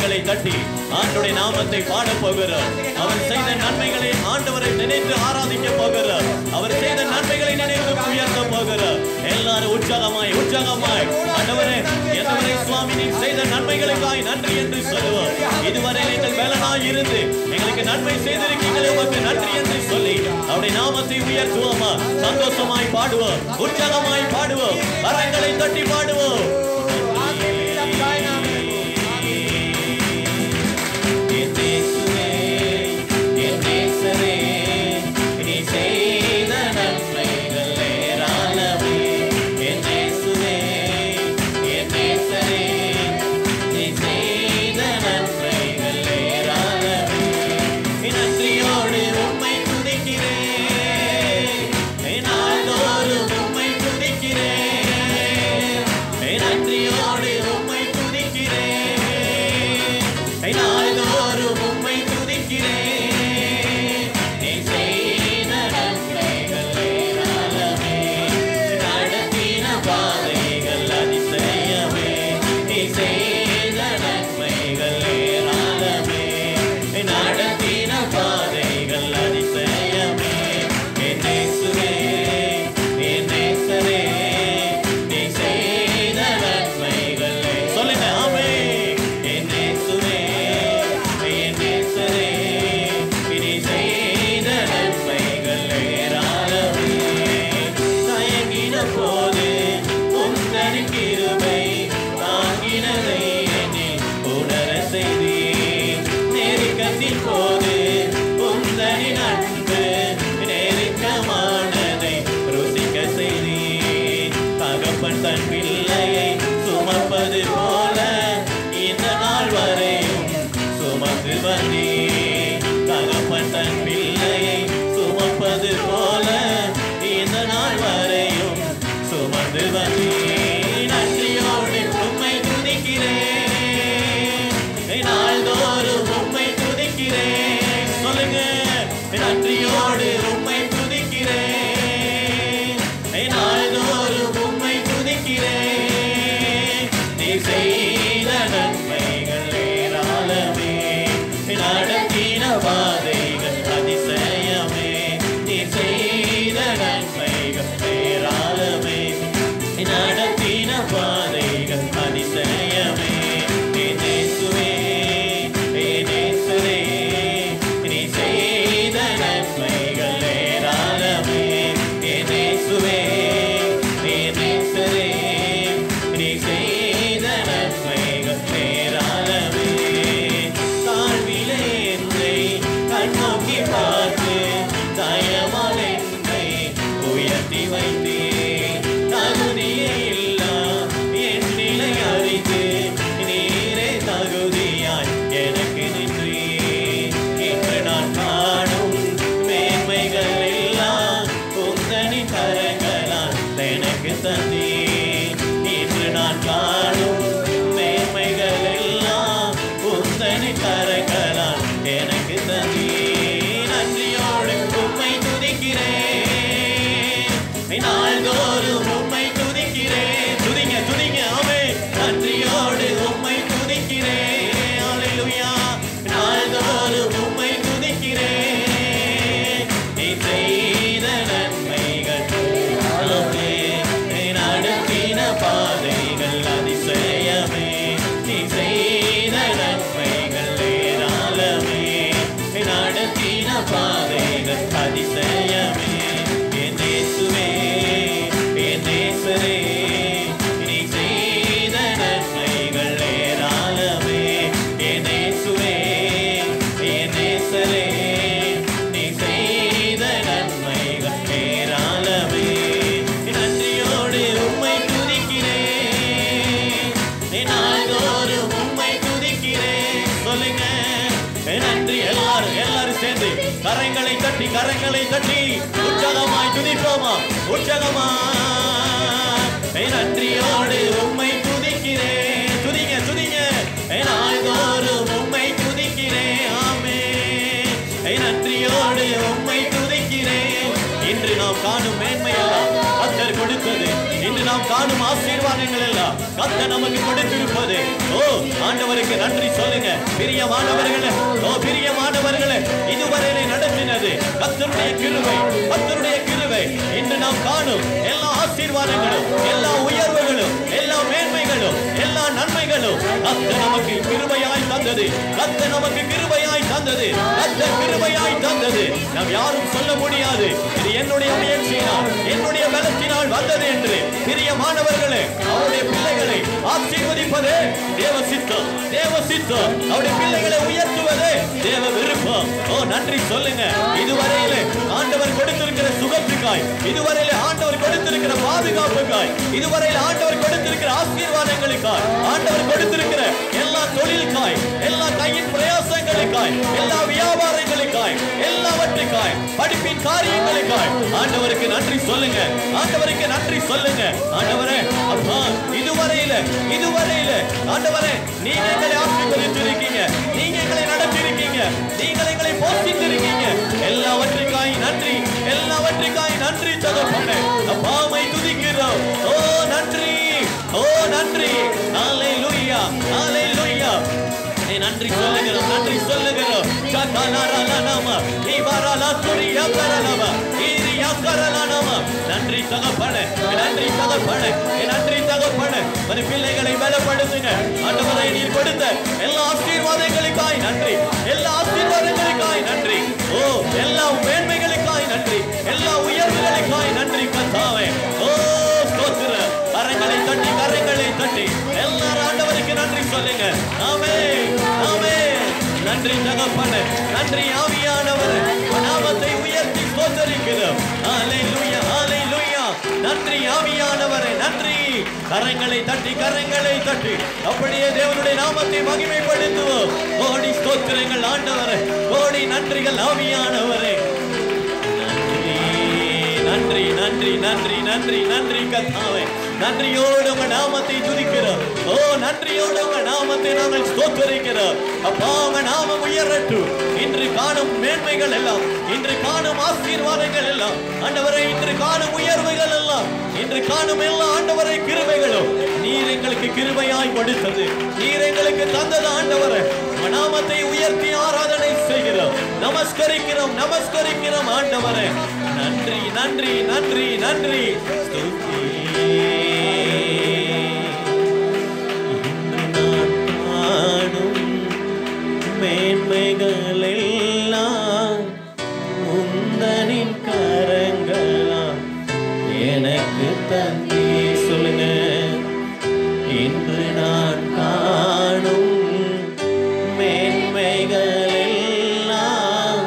கரங்களை தட்டி ஆண்டவருடைய நாமத்தை பாட போகிறார். அவர் செய்த நன்மைகளை ஆண்டவரை நினைத்து ஆராதிக்க போகிறார். அவர் செய்த நன்மைகளை நினைத்து உயர்த்த போகிறார். எல்லாரும் உற்சாகமாய் உற்சாகமாய் ஆண்டவரே என்னவரை சுவாமி நீ செய்த நன்மைகளுக்காய் நன்றி என்று சொல்லுவோம். இதுவரை நீங்கள் வேலனாய் இருந்து எங்களுக்கு நன்மை செய்திருக்கீங்களே உமக்கு நன்றி என்று சொல்லி அவருடைய நாமத்தை உயர்த்துவோமா? சந்தோஷமாய் பாடுவோம், உற்சாகமாய் பாடுவோம், கரங்களை தட்டி பாடுவோம். கரங்களை தட்டி உற்சாகமாய் துதிப்போமா? உற்சாகமாய் நன்றியோடு உம்மை துதிக்கிறேன். துதிங்க துதிங்க. நாள்தோறும் உம்மை துதிக்கிறேன். ஆமென். நன்றியோடு உம்மை துதிக்கிறேன். இன்று நாம் காணும் மேன்மை எல்லாம் கர்த்தர் கொடுத்தது. இன்று நாம் காணும் ஆசீர்வாதங்கள் எல்லாம் கர்த்தர் நமக்கு கொடுத்திருப்பது. ஓ ஆண்டவருக்கு நன்றி சொல்லுங்க. பிரியமானவர்களே, ஓ பிரியமானவர்களே, இதுவரையிலே நடத்தினது கர்த்தருடைய கிருபை, கர்த்தருடைய கிருபை. இன்று நாம் காணும் எல்லா ஆசீர்வாதங்களும், எல்லா உயர்வுகளும், எல்லா மேன்மைகளும், எல்லா நன்மைகளும் கர்த்தர் நமக்கு கிருபையாய் தந்தது. கர்த்தர் நமக்கு கிருபையாய் தந்தது. கர்த்தர் கிருபையாய் தந்தது. நாம் யாரும் சொல்ல முடியாது இது என்னுடைய முயற்சியினால், என்னுடைய பலத்தினால் வந்தது என்று. பிரியமானவர்களே, அவருடைய பிள்ளைகளை ஆசீர்வதிப்பதே தேவ சித்தம், தேவ சித்தம். அவருடைய பிள்ளைகளை உயர்த்துவதே தேவ விருப்பம். ஓ நன்றி சொல்லுங்க. இதுவரையிலே ஆண்டவர் கொடுத்திருக்கிற சுகத்துக்காய், இதுவரையிலே ஆண்டவர் கொடுத்திருக்கிற பாதுகாப்புக்காய், இதுவரையில் ஆண்டவர் கொடுத்திருக்கிற ஆசீர்வாதங்களுக்காய், ஆண்டவர் கொடுத்திருக்கிற எல்லா தொழிலுக்காய், எல்லா கையின் பிரயாசங்களுக்காய், எல்லா வியாபாரங்களுக்காய், எல்லாவற்றுக்காய், படிப்பின் காரியங்களுக்காய் ஆண்டவருக்கு நன்றி சொல்லுங்க. ஆண்டவருக்கு நன்றி சொல்லுங்க. ஆண்டவரே, அப்பா இதுவரையில ஆண்டவரே நீங்க எங்களை ஆசீர்வதித்திருக்கீங்க, நீங்க எங்களை நடத்தியிருக்கீங்க, நீங்கள் எங்களை போஷித்திருக்கீங்க. எல்லாவற்றுக்காய் நன்றி, எல்லாவற்றுக்காய் நன்றி தகப்பனே. அப்பாவை துதிக்கிறோம். ஓ நன்றி, ஓ நன்றி. ஹalleluya, ஹalleluya. நன்றி சொல்லுகிறோம், நன்றி சொல்லுகிறோம். நன்றி தகப்பனே, நன்றி தகப்பனே, நன்றி தகப்பனே. மறு பிள்ளைகளை பலப்படுத்துங்க. ஆண்டவரை நீர் கொடுத்த எல்லா ஆசீர்வாதங்களுக்காய் நன்றி, எல்லா ஆசீர்வாதங்களுக்காய் நன்றி. ஓ எல்லா மேன்மைகளுக்காய் நன்றி, எல்லா உயர்வுகளுக்காய் நன்றி கர்த்தாவே. ஓ ஸ்தோத்திரம். கரங்களை தட்டி, கரங்களை தட்டி எல்லாரும் ஆண்டவருக்கு நன்றி சொல்லுங்க. ஆமென், ஆமென். நன்றி தகப்பனே, நன்றி ஆவியானவரே. நாமத்தை உயர்த்தி ஸ்தோத்திரிக்கிறோம். ஹalleluya, ஹalleluya. நன்றி ஆவியானவரே, நன்றி. கரங்களை தட்டி, கரங்களை தட்டி அப்படியே தேவனுடைய நாமத்தை மகிமைப்படுத்துவோம். கோடி ஸ்தோத்திரங்கள் ஆண்டவரே, கோடி நன்றிகள் ஆவியானவரே. நன்றி, நன்றி, நன்றி, நன்றி, நன்றி கர்த்தாவே. நன்றியோடு உங்க நாமத்தை துதிக்கிறோம். ஓ நன்றியோடு உங்க நாமத்தை நாங்கள் ஸ்தோத்திரிக்கிறோம். அப்பா உங்க நாமம் உயரட்டும். இன்று காணும் மேன்மைகள் எல்லாம், இன்று காணும் ஆசீர்வாதங்கள் எல்லாம் ஆண்டவரை, இன்று காணும் உயர்வுகள் எல்லாம், இன்று காணும் எல்லா ஆண்டவரை கிருபைகளும் நீர் எங்களுக்கு கிருபையாய் கொடுத்தது, நீர் எங்களுக்கு தந்தது. ஆண்டவரை நாமத்தை உயர்த்தி ஆராதனை செய்கிறோம், நமஸ்கரிக்கிறோம், நமஸ்கரிக்கிறோம். ஆண்டவரே நன்றி, நன்றி, நன்றி, நன்றி. மேன்மைகள் எல்லாம் உந்தனின் கரங்களா எனக்கு தந்தி. சொல்லுங்க. இன்று நான் காணும் மேன்மைகள் எல்லாம்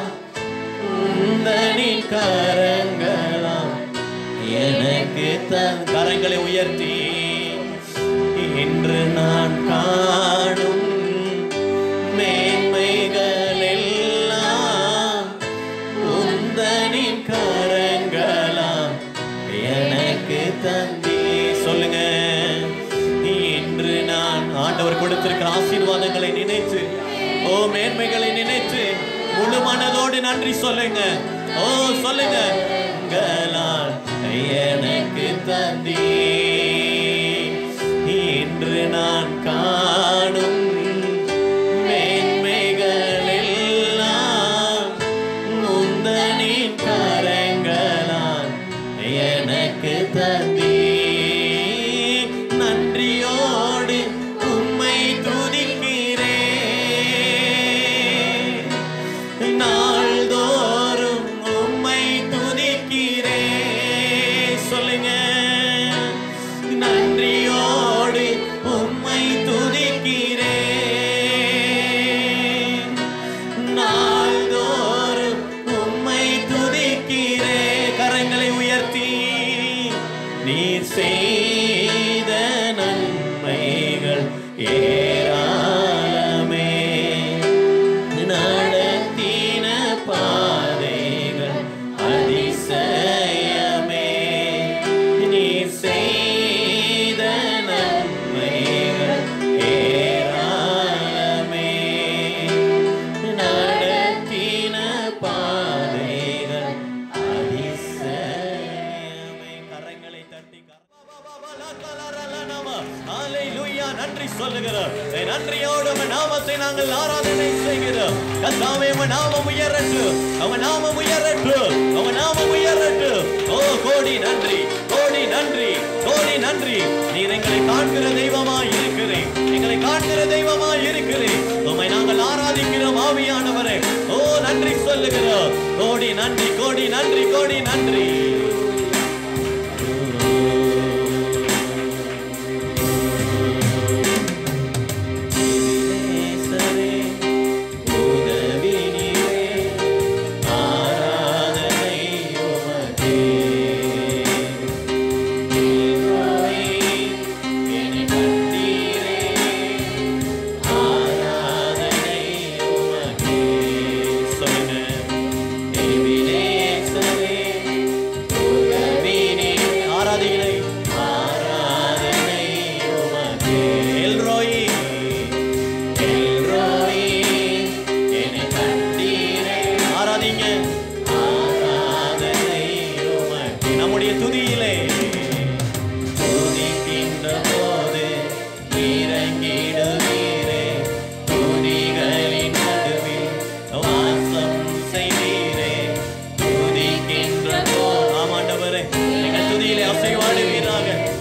உந்தனின் கரங்களா எனக்கு கரங்களை உயர்த்தி. இன்று நான் காணும் மேன்மைகள் எல்லாம் உந்தனின் கரங்களாம் எனக்கு தந்தி. சொல்லுங்க. இன்று நான் ஆண்டவர் கொடுத்திருக்கிற ஆசீர்வாதங்களை நினைத்து, ஓ மேன்மைகளை நினைத்து முழு மனதோடு நன்றி சொல்லுங்க. ஓ சொல்லுங்க. எனக்கு தந்தி. இன்று நான் காணும் மேன்மைகள் எல்லாம் முந்தனின் கரங்களால் எனக்கு தந்தி. நன்றியோடு உம்மை துதிக்கிறேன். நாள்தோறும் உம்மை துதிக்கிறேன். சொல்லுங்க. நன்றியோடு உம்மை துதிக்கிறேன். நாமத்தை நாங்கள் ஆராதனை செய்கிறோம். கர்த்தாவே உம்முடைய நாமம் உயரட்டும், உம்முடைய நாமம் உயரட்டும், உம்முடைய நாமம் உயரட்டும். ஓ கோடி நன்றி, கோடி நன்றி, கோடி நன்றி. நீர் எங்களை காண்கிற தெய்வமாய் இருக்கிறீர், எங்களை காண்கிற தெய்வமாய் இருக்கிறீர். உம்மை நாங்கள் ஆராதிக்கிறோம் ஆவியானவரே. ஓ நன்றி சொல்லுகிறோம். கோடி நன்றி, கோடி நன்றி, கோடி நன்றி.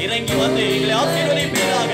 இறங்கி வந்து எங்களை ஆசீர்வதிப்பீராக.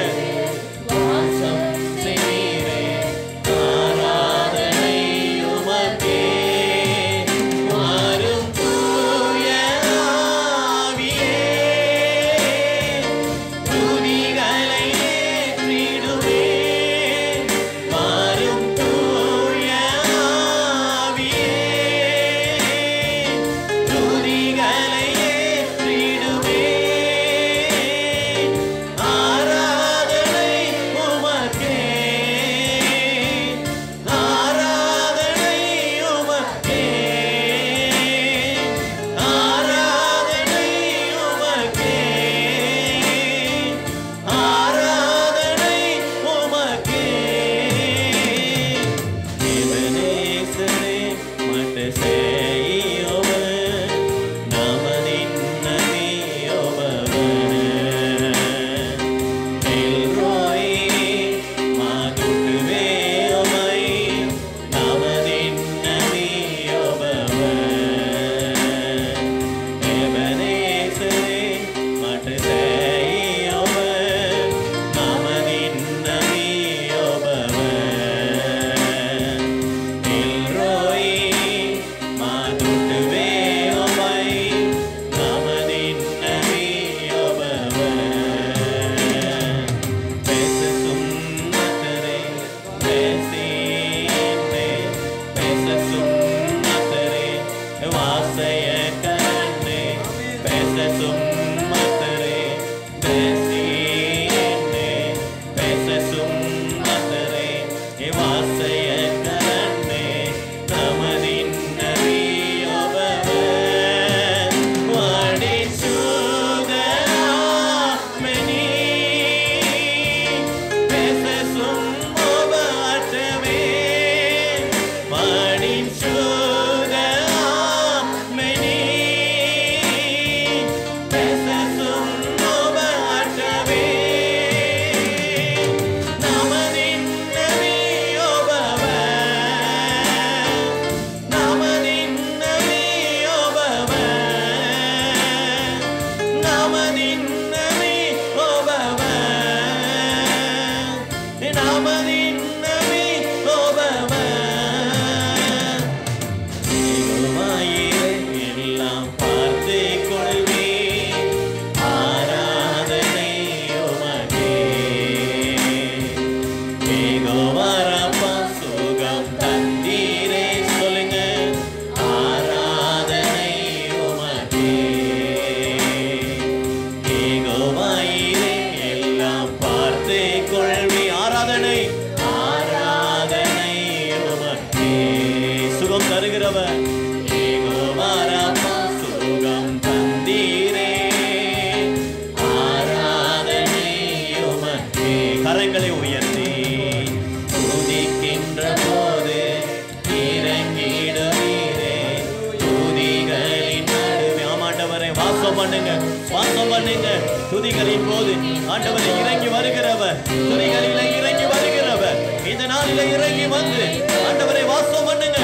துதிகளின் போது ஆண்டவரை இறங்கி வருகிறவர், துதிகளிலே இறங்கி வருகிறவர். இந்த இந்த நாளிலே இறங்கி வந்து ஆண்டவரை வாசம் பண்ணுங்க.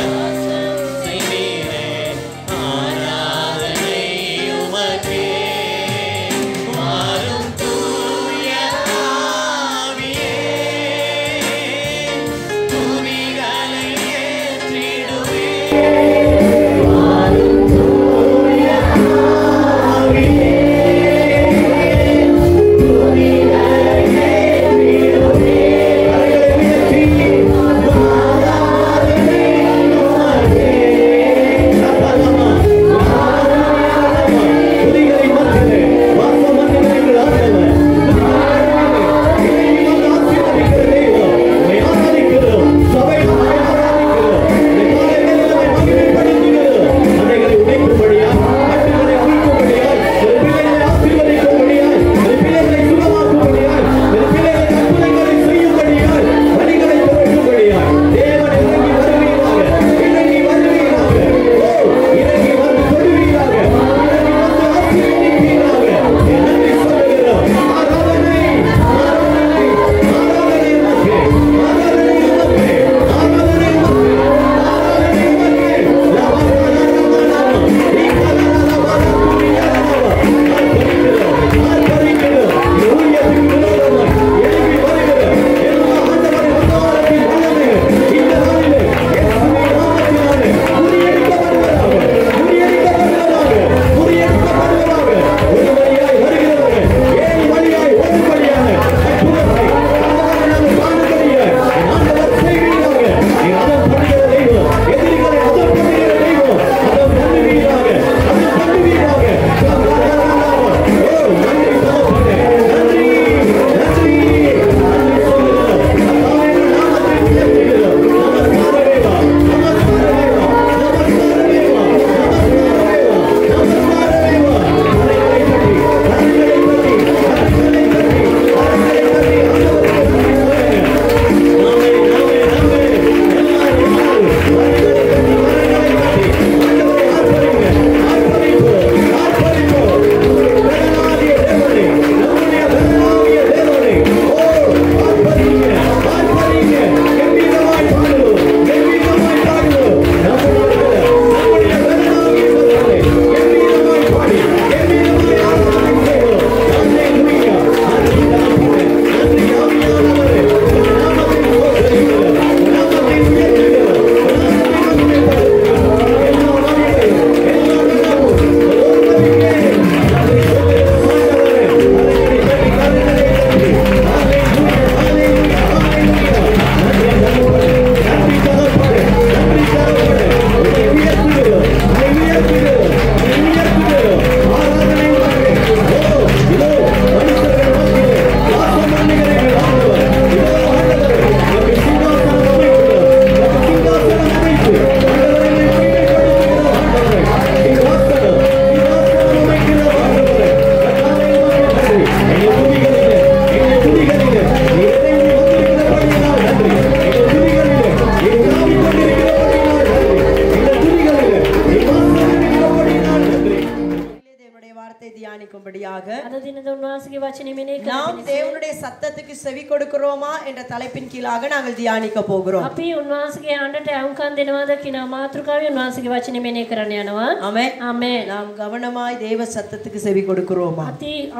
நாம் தேவனுடைய சத்தத்துக்கு செவி கொடுக்கிறோமா என்ற தலைப்பின் கீழாக நாங்கள் தியானிக்க போகிறோம். අපි උන්වහන්සේගේ ආණ්ඩට අවුම්කම් දෙනවද කියන මාතෘකාවේ උන්වහන්සේගේ වචනේ මෙනෙහි කරන්න යනවා. ஆமென். ආමේන්. நாம் கவனமாய் தேவ சத்தத்துக்கு செவி கொடுக்கிறோமா?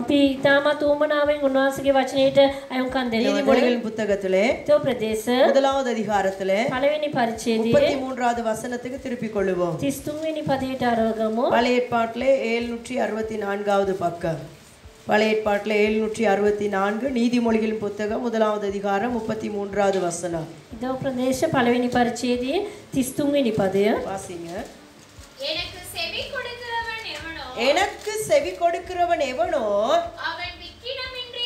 අපි ඊටමත් උමනාවෙන් උන්වහන්සේගේ වචනයට අවුම්කම් දෙනවද? நீதிமொழிகளின் புத்தகத்திலே තෝ ප්‍රදේශ முதலாவது அதிகாரத்திலே පළවෙනි පරිච්ඡේදයේ 33வது வசனத்துக்கு திருப்பிக் கொள்ளுவோம். 33 වෙනි පදයට අරගමු. பழைய ஏற்பாட்டிலே 764வது பக்கம். பழைய ஏற்பாட்டிலே 764 நீதிமொழிகளின் புத்தகம் முதலாவது அதிகாரம் 33வது வசனம். இதோ பிரதேச பළවෙනි පරිච්ඡේදයේ 33 වෙනි පදය வாசிங்க. எனக்கு செவி கொடுக்கிறவன் எவனோ எனக்கு செவி கொடுக்கிறவன் எவனோ அவன் விக்கினமின்றி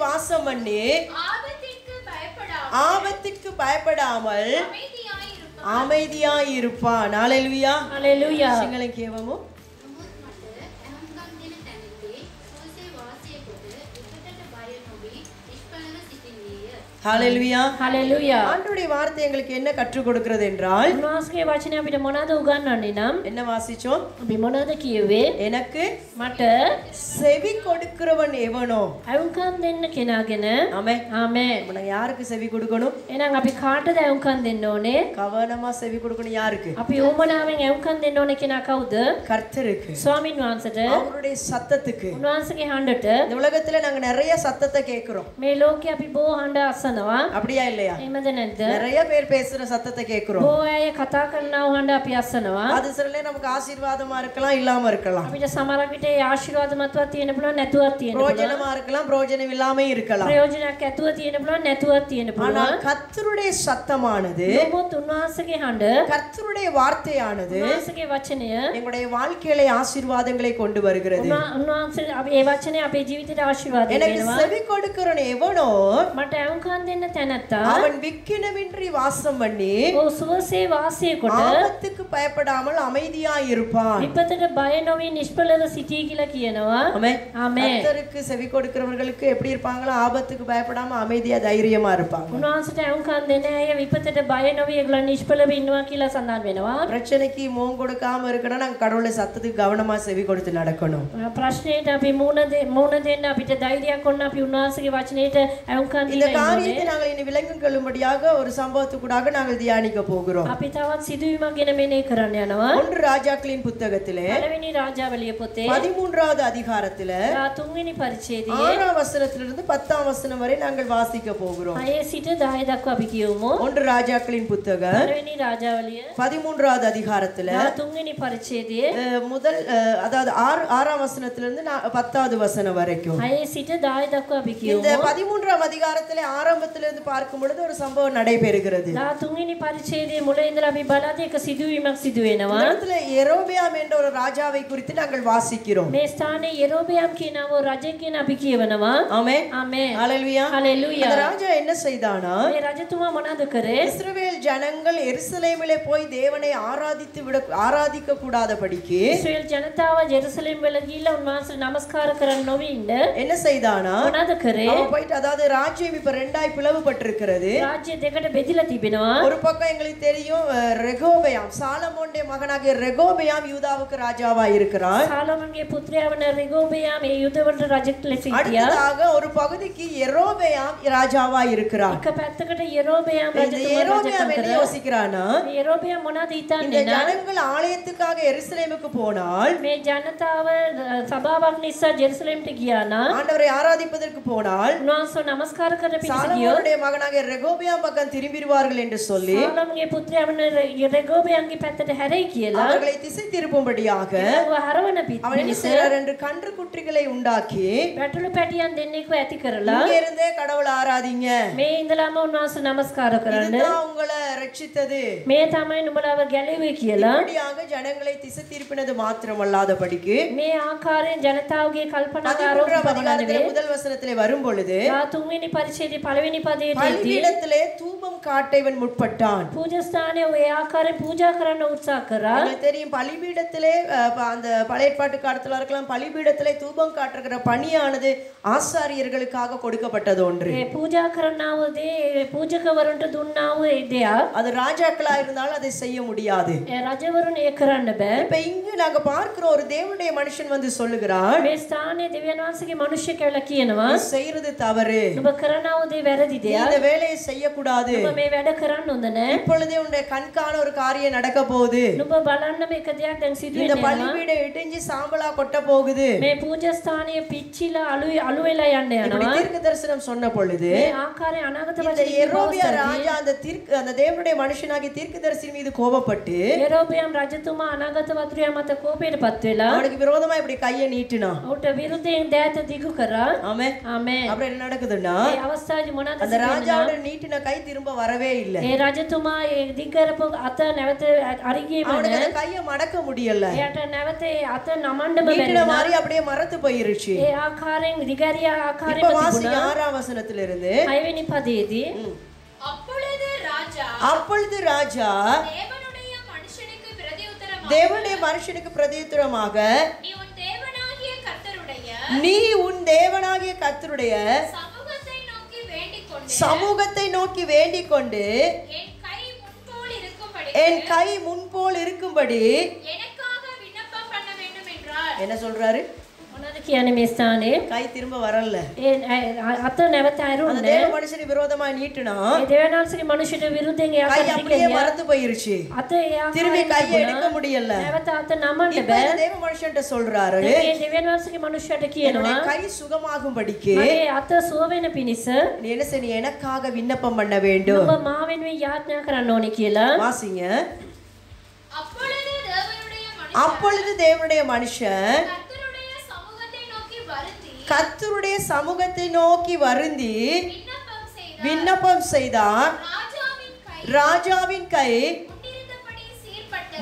வாசம் பண்ணி ஆபத்துக்கு பயப்படாமல் அமைதியாய் இருப்பான். ஹல்லேலூயா ஹல்லேலூயா. සිංහලෙන් කියවමු. ஹalleluya හලෙලුයා. ஆண்டவருடைய வார்த்தை எங்களுக்கு என்ன கற்றுக் கொடுக்கிறது என்றால் උන්වහන්සේගේ වචනේ අපිට මොනවද උගන්වන්නේ නම් என்ன வாசிச்சோம் අපි මොනවද කියෙව්වේ? எனக்கு මට செவி கொடுக்கிறவன் எவனோ අයුම්කම් දෙන්න කෙනාගෙන ஆமென் ආමේන්. நம்ம யாருக்கு செவி கொடுக்கணும் එහෙනම් අපි කාටද අයුම්කම් දෙන්න ඕනේ? கவனமா செவி கொடுக்கணும் யாருக்கு අපි ඕමනාවෙන් අයුම්කම් දෙන්න ඕනේ කෙනා කවුද? கர்த்தருக்கு ස්වාමීන් වහන්සේට. அவருடைய சத்தத்துக்கு උන්වහන්සේගේ හඬට. இந்த உலகத்துல நாங்க நிறைய சத்தத்தை கேக்குறோம் මේ ලෝකේ අපි බොහෝ හඬ අසනවා. அப்படியா இல்லையா එහෙමද නැද්ද? நிறைய பேர் பேசுற சத்தத்தை கேக்குறோம் බොහෝ අය කතා කරනව හඬ අපි අසනවා. அது சில நேரம் நமக்கு ஆசீர்வாதமா இருக்கலாம் இல்லாம இருக்கலாம் අපිට සමහරක් විට ඒ ආශිර්වාදමත්වත් තියෙන පුළුවන් නැතුවත් තියෙන පුළුවන්. பிரயோஜனமா இருக்கலாம் பிரயோஜனம் இல்லாம இருக்கலாம் ප්‍රයෝජනයක් ඇතුව තියෙන පුළුවන් නැතුවත් තියෙන ஆனால் පුළුවන්. கர்த்தருடைய சத்தமானது නමුත් උන්වහන්සේගේ හඬ கர்த்தருடைய வார்த்தையானது උන්වහන්සේගේ වචනය எங்களுடைய வாழ்க்கையில ஆசீர்வாதங்களை கொண்டு வருகிறது උන්වහන්සේ අපි ඒ වචනේ අපේ ජීවිතයට ආශිර්වාද எனக்கு වෙනවා. செவி கொடுக்கிறவன் எவனோ මට අයුම්කම් දෙන්න තැනැත්තා அவன் விக்கினமின்றி வாசம் பண்ணி ඔහු සුවසේ වාසය කොට ஆபத்துக்கு பயப்படாமல் அமைதியாய் இருப்பான் විපතට බය නොවී නිෂ්පලව සිටී කියලා කියනවා. ஆமென் ආමේන්. கர்த்தருக்கு செவி கொடுக்கிறவர்களுக்கு எப்படி இருப்பாங்களோ ஆபத்துக்கு பயப்படாம அமைதியா தைரியமா இருப்பாங்க උන්වහන්සේට අයුම්කම් දෙන අය විපතට බය නොවී ඒගොල්ලන් නිෂ්පලව ඉන්නවා කියලා සඳහන් වෙනවා. பிரச்சனைக்கு முகம் கொடுக்காம இருக்கணும் நாங்க கடவுளுடைய சத்தத்துக்கு கவனமா செவி கொடுத்து நடக்கணும் ප්‍රශ්නයට අපි මුණ දෙන්න අපිට ධෛර්යයක් ඔන්න අපි උන්වහන්සේගේ වචනයට අයුම්කම් இந்த දීලා காரியத்தை ඉන්නේ. நாங்கள் இனி விளங்கும் கொள்ளும்படியாக ஒரு சம்பவத்துக்கூடாக நாங்கள் தியானிக்க போகிறோம் අපි තවත් සිදුවීමක් ගැන මෙනෙහි කරන්න යනවා. ஒன்று ராஜாக்களின் புத்தகத்திலே පළවෙනි රාජාවලිය පොතේ 13வது அதிகாரத்தில 3වෙනි පරිච්ඡේදයේ 6ஆம் வசனத்திலிருந்து 10ஆம் வசனம் வரை நாங்கள் வாசிக்க போகிறோம் 6 සිට 10 දක්වා අපි කියමු. ஒன்று ராஜாக்களின் புத்தகம் පළවෙනි රාජාවලිය 13வது அதிகாரத்தில 3වෙනි පරිච්ඡේදයේ முதல் அதாவது 6ஆம் வசனத்திலிருந்து 10வது வசனம் வரைக்கும் 6 සිට 10 දක්වා අපි இந்த කියමු. 13ஆம் அதிகாரத்திலே ஆரம்பத்திலிருந்து பார்க்கும் பொழுது ஒரு சம்பவம் நடைபெறுகிறது 3වෙනි පරිච්ඡේදයේ මුල ඉඳලා අපි බලද්දී එක සිදුවීමක් සිදු இந்த වෙනවා. இடத்துல யெரொபெயாம் என்ற ஒரு ராஜாவை குறித்து நாங்கள் வாசிக்கிறோம் මේ ස්ථානයේ යෙරෝබෙයාම් කියනව රජෙක් කියන අපි කියවනවා. ஆமென் ආමේන්. ஹalleluya හලෙලුයා. அந்த ராஜா என்ன செய்தானா මේ රජතුමා මොනවද කරේ? இஸ்ரவேல் ஜனங்கள் எருசலேமிலே போய் தேவனை ஆராதிக்க கூடாதபடிக்கு ඉස්රායෙල් ජනතාව ජෙරුසලම් වල ගිහිල්ලා උන්වහන්සේ නමස්කාර කරන්න නොවි ඉන්න என்ன செய்தானா මොනවද කරේ? அவன் போயிட்டு அதாவது ராஜ்யம் இப்ப ரெண்டாய் பிளவுபட்டிருக்கிறது රාජ්‍ය දෙකට බෙදිලා තිබෙනවා. ஒரு பக்கம் எங்களுக்கு தெரியும் ரெகோபெயாம் சாலமோனுடைய மகனாகிய ரெகோபெயாம் யூதாவுக்கு ராஜாவா இருக்கிறார் සාලොමන්ගේ පුත්‍රයා වන රෙගෝබෙයාම් මේ යුදවලට රජෙක් ලෙස හිටියා. அடுத்ததாக ஒரு பகுதிக்கு யெரொபெயாம் ராஜாவா இருக்கிறார் එක පැත්තකට යෙරෝබෙයාම් இந்த රජතුමා யெரொபெயாம் රජකම් என்ன කරා. யோசிக்கிறானா මේ යෙරෝබෙයාම් මොනවද இந்த හිතන්නේ නම් ஜனங்கள் ஆலயத்துக்காக எருசலேமுக்கு போனால் මේ ජනතාව සභාවක් නිසා ජෙරුසලම්ට ගියා නම් ஆண்டவரை ஆராதிப்பதற்கு போனால் උන්වහන්සේ නමස්කාර කරන පිණිස ගියොත් சாலமோனுடைய மகனாகிய ரெகோபெயாம் பக்கம் திரும்பிடுவார்கள் என்று சொல்லி සාලොමන්ගේ පුත්‍රයා වන රෙගෝබෙයාම්ගේ පැත්තට හැරෙයි කියලා அவர்களை திசை திருப்பும்படியாக ඒව හරවන அவன் என்ன පිණිස செய்றார் என்று கன்று குட்டிகளை உண்டாக்கி පැටළු පැටියන් දෙන්නෙක්ව ඇති කරලා இங்க இருந்தே கடவுளை ஆராதிங்க මේ ඉඳලාම උන්වහන්සේ නමස්කාර කරන්න இதுதான் உங்களை ரட்சித்தது මේ තමයි නුඹලාව ගැලෙවේ කියලා இப்படியாக ஜனங்களை திசை திருப்பினது மாத்திரமல்லாதபடிக்கு මේ ආකාරයෙන් ජනතාවගේ කල්පනාකාරෝ 13ஆம் පමණ அதிகாரத்திலே නෙවෙයි. முதல் வசனத்திலே வரும் பொழுது 3වෙනි පරිච්ඡේදයේ පළවෙනි පදයේදී பலிபீடத்திலே தூபம் காட்ட இவன் முற்பட்டான் පූජා ස්ථානයේ ඔය ආකාරයෙන් පූජා කරන්න උත්සාහ කරා. உங்களுக்கு தெரியும் பலிபீடத்திலே அந்த பழைய ஏற்பாட்டு காலத்துல இருக்கலாம் பலிபீடத்திலே தூபம் காட்டுகிற பணியானது ஆசாரியர்களுக்காக கொடுக்கப்பட்டது ஒன்று ඒ පූජා කරනව දේ පූජකවරුන්ට දුන්නා වූ ඒ දෙයක් அது ராஜாக்களா இருந்தாலும் அதை செய்ய முடியாது ඒ රජවරුන් ඒ කරන්න බෑ. இப்ப இங்கு நாங்க பார்க்கிற ஒரு தேவனுடைய மனுஷன் வந்து சொல்லுகிறான் මේ ස්ථානයේ දෙවියන් වහන්සේගේ මිනිස්සු කියලා කියනවා நீ செய்யறது தவறு ඔබ කරනව දේ වැරදි நீ දෙයක්. இந்த வேலையை செய்யக்கூடாது ඔබ මේ වැඩ කරන්න හොඳ නැහැ. இப்பொழுதே உன்னுடைய கண்காண ஒரு காரியம் நடக்க போகுது නුඹ බලන්න මේක දෙයක් දැන් සිදු இந்த වෙනවා. பலிபீடம் இடிஞ்சு சாம்பலா கொட்ட போகுது මේ පූජා ස්ථානයේ පිච්චිලා අලු වෙලා යන්න இப்படி යනවා. தீர்க்க தரிசனம் சொன்ன பொழுது මේ ආකාරයෙන් අනාගත இந்த වචන யெரொபெயா ராஜா அந்த தேவனுடைய மனுஷனாகி தீர்க்கதரிசி மீது கோபப்பட்டு යෙරෝබෙයාම් රජතුමා අනාගත වතුරයා මත කෝපයටපත් වෙලා அவனுக்கு விரோதமா இப்படி கையை நீட்டினான் ඔහුට විරුද්ධයෙන් දෑත දිගු කරා. ஆமென் ආමේන්. அப்புறம் என்ன நடக்குதுன்னா ඒ අවස්ථාවේ මොනවද அந்த ராஜாவோட நீட்டின கை திரும்ப வரவே இல்லை ඒ රජතුමා ඒ දිග්ගරපු අත නැවත අරිගියම அவனுக்கு அந்த கையை மடக்க முடியல එයාට නැවත ඒ අත නමන්නම நீட்டின බැරි மாதிரி அப்படியே மரத்து போயிருச்சு ඒ ආකාරයෙන් දිගරියා இப்ப ආකාරයෙන් வாசிங்க තිබුණා. 6ஆம் வசனத்திலிருந்து 6වෙනි පදයේදී அப்பொழுது ராஜா அப்பொழுது ராஜா தேவனுடைய மனுஷனுக்கு பிரதியுத்தரமாக தேவனுடைய மனுஷனுக்கு பிரதியுத்தரமாக நீ உன் தேவனாகிய கர்த்தருடைய கர்த்தருடைய சமூகத்தை நோக்கி வேண்டிக் கொண்டு சமூகத்தை நோக்கி வேண்டிக் கொண்டு என் கை முன்போல் இருக்கும்படி எனக்காக விண்ணப்பம் பண்ண வேண்டும் என்றார். என்ன சொல்றாரு? මොනවද කියන්නේ මේ ස්ථානේ? கை திரும்ப வரல. අත නැවත அந்த ඇරුන්නේ. தேவ மனுஷனுக்கு விரோதமா நீட்டுனா ඒ දෙවියන්වහන්සේගේ මනුෂ්‍යට විරුද්ධයෙන් එයා கை කරේ அப்படியே மறந்து போயிருச்சு. අත එයා திரும்பி கையை எடுக்க முடியல. නැවත අත නමන්න இப்ப බෑ. இந்த தேவ மனுஷன்ட்ட சொல்றாரு, ඒ දෙවියන්වහන්සේගේ මනුෂ්‍යයට කියනවා கை சுகமாகும்படிக்கு මගේ අත සුව වෙන පිණිස நீ என்ன செய்ய, நீ எனக்காக விண்ணப்பம் பண்ண வேண்டும். ඔබ මා වෙනුවෙන් යාඥා කරන්න ඕනේ කියලා. வாசிங்க. அப்பொழுது தேவனுடைய அப்பொழுது தேவனுடைய மனுஷன் மனுஷன் கர்த்தருடைய சமூகத்தை நோக்கி வருந்தி விண்ணப்பம் செய்தார். ராஜாவின் கை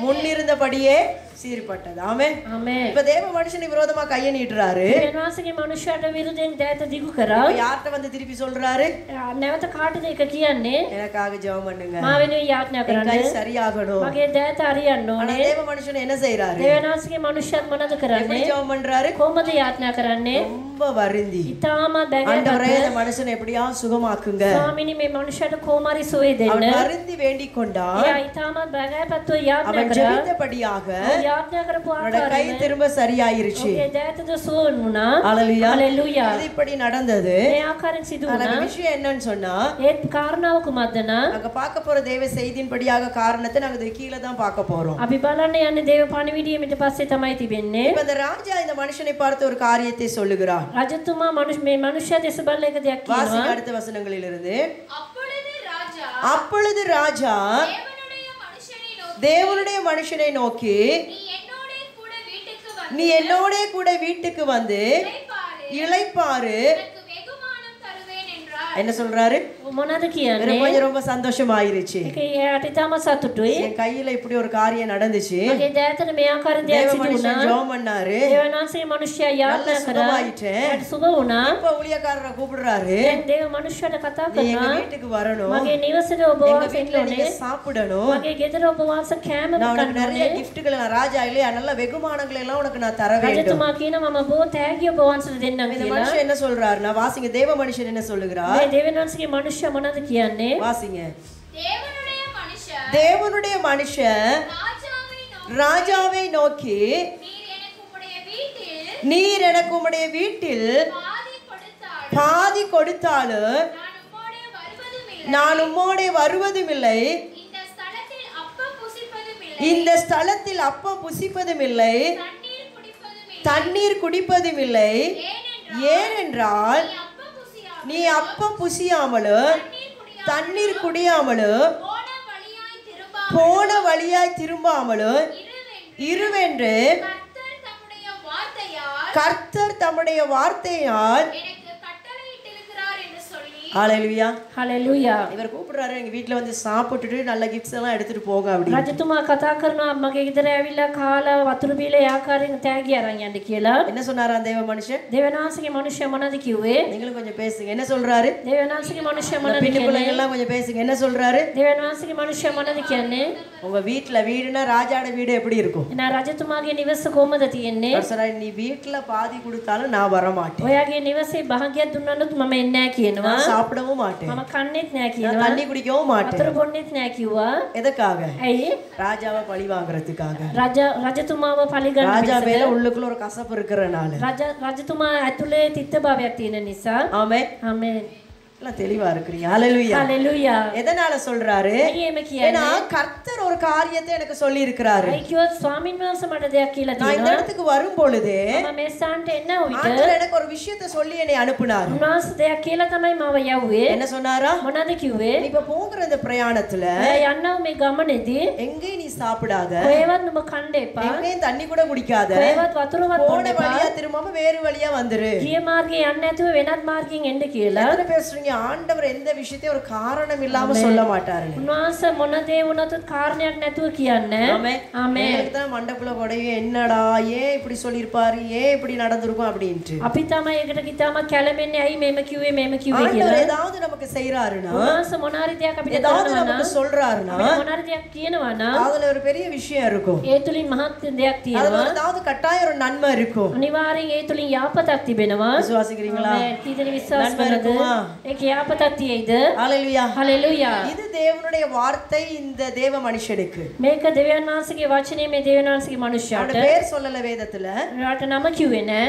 முன்னிருந்தபடியே சீர்பட்டது. ஆமென். ஆமென். இப்ப தேவ மனுஷனுக்கு விரோதமா கையை நீட்டுறாரு. දෙවියන්වහන්සේගේ මනුෂ්‍යයට විරුද්ධයෙන් දෑත දිගු කරා. இப்ப யார்ட்ட வந்து திருப்பி சொல்றாரு? නැවත කාටද ඒක කියන්නේ? எனக்காக ஜெபம் பண்ணுங்க, මා වෙනුවෙන් යාඥා என் கை කරන්න. சரியாகணும். මගේ දෑත අරියන්න ஆனா ඕනේ. தேவ மனுஷன் என்ன செய்யறாரு? දෙවියන්වහන්සේගේ මනුෂ්‍යයත් මොනවද எப்படி කරන්නේ? ஜெபம் பண்றாரு? කොහොමද යාඥා කරන්නේ? ரொம்ப வருந்தி, ඉතාමත් ஆண்டவரே බැගෑපත්. இந்த மனுஷனை எப்படியா சுகமாக்குங்க. ස්වාමිනී මේ මනුෂ්‍යයට කොහොමරි සුවය அவன் දෙන්න. வருந்தி வேண்டிக் கொண்டான். එයා ඉතාමත් බැගෑපත්ව යාඥා அவன் කරා. ஜெபித்தபடியாக යාඥා කරපු அவனோட கை ආකාරයෙන් திரும்ப சரியாயிருச்சு. ඔහුගේ දෑතද සුව වුණා. ஹalleluya. හලෙලූයා. இது இப்படி நடந்தது. මේ ආකාරයෙන් සිදු ஆனா වුණා. விஷயம் என்னன்னு சொன்னா, ඒත් කාරණාව කුමක්ද නම් நாங்க பார்க்க போற தேவ செய்தியின்படியாக காரணத்தை நாங்க இது கீழே தான் பார்க்க போறோம். අපි බලන්න යන්නේ දේව පණිවිඩිය ඊට පස්සේ තමයි තිබෙන්නේ. இப்ப இந்த ராஜா இந்த மனுஷனை பார்த்து ஒரு காரியத்தை சொல்லுகிறார். රජතුමා මේ මනුෂ්‍ය දෙස බලලා එක දෙයක් வாசிங்க කියනවා. அடுத்த வசனங்களிலிருந்து. அப்பொழுது ராஜா அப்பொழுது ராஜா தேவனுடைய மனுஷனை நோக்கி நீ என்னோட கூட வீட்டுக்கு வந்து நீ என்னோட கூட வீட்டுக்கு வந்து இளைப்பாறு எனக்கு வெகுமானம் தருவேன் என்றார். என்ன சொல்றாரு? මොනවද කියන්නේ? எனக்கு ரொம்ப சந்தோஷமாயிருச்சு. ඒක එයාට ඉතාම සතුටුයි. என் கையில இப்படி ஒரு காரியம் நடந்துச்சு. මගේ දෑතට මේ ආකාරයෙන් දෙයක් தேவ සිදු மனுஷன் වුණා. ஜெபம் பண்ணாரு. දේවනාංශයේ මනුෂ්‍යයා යාඥා කරා. சுகமாயிட்டேன். ඒකට සුබ වුණා. இப்ப ஊழியக்காரரை கூப்பிடுறாரு, දැන් දේව මනුෂ්‍යයට කතා நீ எங்க කරනවා. வீட்டுக்கு வரணும், මගේ නිවසේට ඔබ எங்க වාසය வீட்டுல நீங்க කරන්නේ. சாப்பிடணும், මගේ ගෙදර ඔබ වාසය කෑම நான் உனக்கு කන්න நிறைய ඕනේ. கிஃப்ட்களை, நான் ராஜா இல்லையா, நல்ல வெகுமானங்களை எல்லாம் உனக்கு நான் தர வேண்டும். රජතුමා කියනවා මම බොහෝ තෑගි ඔබ වහන්සේට දෙන්නම් இந்த කියලා. மனுஷன் என்ன சொல்றாருன்னா, வாசிங்க, தேவ மனுஷன் என்ன சொல்லுகிறார்? මේ දේවනාංශගේ මනුෂ්‍ය මොනවද කියන්නේ? வாசிங்க. தேவனுடைய மனுஷன் தேவனுடைய மனுஷன் ராஜாவை நோக்கி நீர் எனக்கு உம்முடைய வீட்டில் நீர் எனக்கு உம்முடைய வீட்டில் பாதி பாதி கொடுத்தாலும் கொடுத்தாலும் நான் உம்மோடே வருவதும் இல்லை, இந்த ஸ்தலத்தில் அப்பம் புசிப்பதும் இல்லை, இந்த ஸ்தலத்தில் அப்பம் புசிப்பதும் இல்லை, தண்ணீர் குடிப்பதும் இல்லை. தண்ணீர் குடிப்பதும் இல்லை. ஏனென்றால் நீ நீ அப்பம் புசியாமலும் தண்ணீர் குடியாமலும் போன வழியாய் திரும்பாமலும் இருவென்று கர்த்தர் தம்முடைய வார்த்தையால் எனக்கு கட்டளையிட்டிருக்கிறார் என்று சொல்லி. ஹalleluya. හලෙලූයා. இவர் கூப்பிடுறாரு, எங்க வீட்ல வந்து சாப்பிட்டுட்டு நல்ல கிஃப்ட்ஸ் எல்லாம் எடுத்துட்டு போங்க அப்படி. රජතුමා කතා කරනවා මගේ ගෙදර ඇවිල්ලා කාලා වතුර බීලා ඒ ආකාරයෙන් තෑගි අරන් යන්න කියලා. என்ன சொன்னாரா தேவ மனுஷன்? දේවනාංශගේ මනුෂ්‍ය මොනවද කිව්වේ? நீங்களும் கொஞ்சம் பேசுங்க. என்ன சொல்றாரு? දේවනාංශගේ මනුෂ්‍ය මොනවද பின்ன කියන්නේ? பிள்ளைங்க எல்லாம் கொஞ்சம் பேசுங்க. என்ன சொல்றாரு? දේවනාංශගේ මනුෂ්‍ය මොනවද කියන්නේ? உங்க வீட்ல வீடுனா ராஜாட வீடு எப்படி இருக்கும்? එහෙනම් රජතුමාගේ නිවස කොහමද තියෙන්නේ? அவர் சொல்றாரு, நீ வீட்ல பாதி கொடுத்தாலும் நான் வர மாட்டேன், ඔයාගේ නිවසේ භාගයක් දුන්නොත් මම එන්නේ නැහැ කියනවා. நான் சாப்பிடவும் மாட்டேன், මම කන්නේත් නැහැ நான் කියනවා. தண்ணி குடிக்கவும் மாட்டேன். වතුර බොන්නෙත් නැහැ කිව්වා. எதுக்காக? ඇයි? ராஜாவை பழி வாங்குறதுக்காக. රජතුමාව පරිගන්න ராஜா පිණිස. மேல உள்ளுக்குள்ள ஒரு கசப்பு இருக்கிறனால. රජතුමා ඇතුලේ තිත්ත භාවයක් තියෙන නිසා. ஆமென். ආමෙන්. எல்லாம் தெளிவா இருக்கிறீங்க. ஹalleluya. හලෙලූයා. எதனால சொல்றாரு? ඇයි එහෙම ஏன்னா කියන්නේ? கர்த்தர் ஒரு காரியத்தை எனக்கு சொல்லி இருக்கிறாரு. ඇයි කිව්වොත් ස්වාමීන් වහන්සේ මට දෙයක් කියලා நான் இந்த තියෙනවා. இடத்துக்கு வரும் பொழுது මම මේ ස්ථානට එන්න විට ஆண்டவர் எனக்கு ஒரு விஷயத்தை சொல்லி என்னை அனுப்புனார். උන්වහන්සේ දෙයක් කියලා තමයි මාව යවුවේ. என்ன சொன்னாரா? මොනවද කිව්වේ? நீ இப்ப போகிற இந்த பிரயாணத்துல ඔයා යන්නව මේ ගමනේදී எங்கேயும் நீ சாப்பிடாத, කොහෙවත් නුඹ කන්න එපා. எங்கேயும் தண்ணி கூட குடிக்காத, කොහෙවත් වතුරවත් போன බොන්න එපා. வழியா திரும்பாம வேறு வழியா வந்துரு. ගිය මාර්ගේ යන්න නැතුව වෙනත් මාර්ගයෙන් එන්න කියලා. எத்தனை பேசுறீங்க? ஆண்டவர் எந்த விஷயத்தையும் ஒரு காரணம் இல்லாம சொல்ல மாட்டாரு. උන්වහන්සේ මොන දේ වුණත් කාරණයක් නැතුව කියන්නේ. ஆமென். ආමෙන්. எனக்கு தான் மண்டக்குள்ள உடையும், என்னடா ஏன் இப்படி சொல்லியிருப்பாரு, ஏன் இப்படி நடந்திருக்கும் அப்படின்ட்டு. අපි තමයි ඒකට කිතාම කැළඹෙන්නේ ඇයි මෙහෙම කිව්වේ කියලා. ஆண்டவர் ஏதாவது நமக்கு செய்யறாருன்னா, උන්වහන්සේ මොන හරි දෙයක් අපිට ஏதாவது කරනවා நமக்கு නම් சொல்றாருன்னா, අපිට මොන හරි දෙයක් කියනවා නම් அதை அதுல ஒரு பெரிய விஷயம் இருக்கும். ඒ තුලින් මහත් දෙයක් அதுல තියෙනවා. ஏதாவது கட்டாயம் ஒரு நன்மை இருக்கும். අනිවාර්යෙන් ඒ තුලින් යාපතක් තිබෙනවා. விசுவாசிக்கிறீங்களா? කීදෙනෙ විශ්වාස நன்மை කරනවද? இருக்குமா? ඒක යාපතක් තියෙයිද? ஹalleluya. හලෙලූයා. இது தேவனுடைய வார்த்தை இந்த தேவ மனுஷனுக்கு. මේක දෙවියන් වහන්සේගේ වචනේ මේ දෙවියන් වහන්සේගේ அவன මනුෂ්‍යයාට. பேர் சொல்லல வேதத்துல. රට නම කිව්වේ නෑ.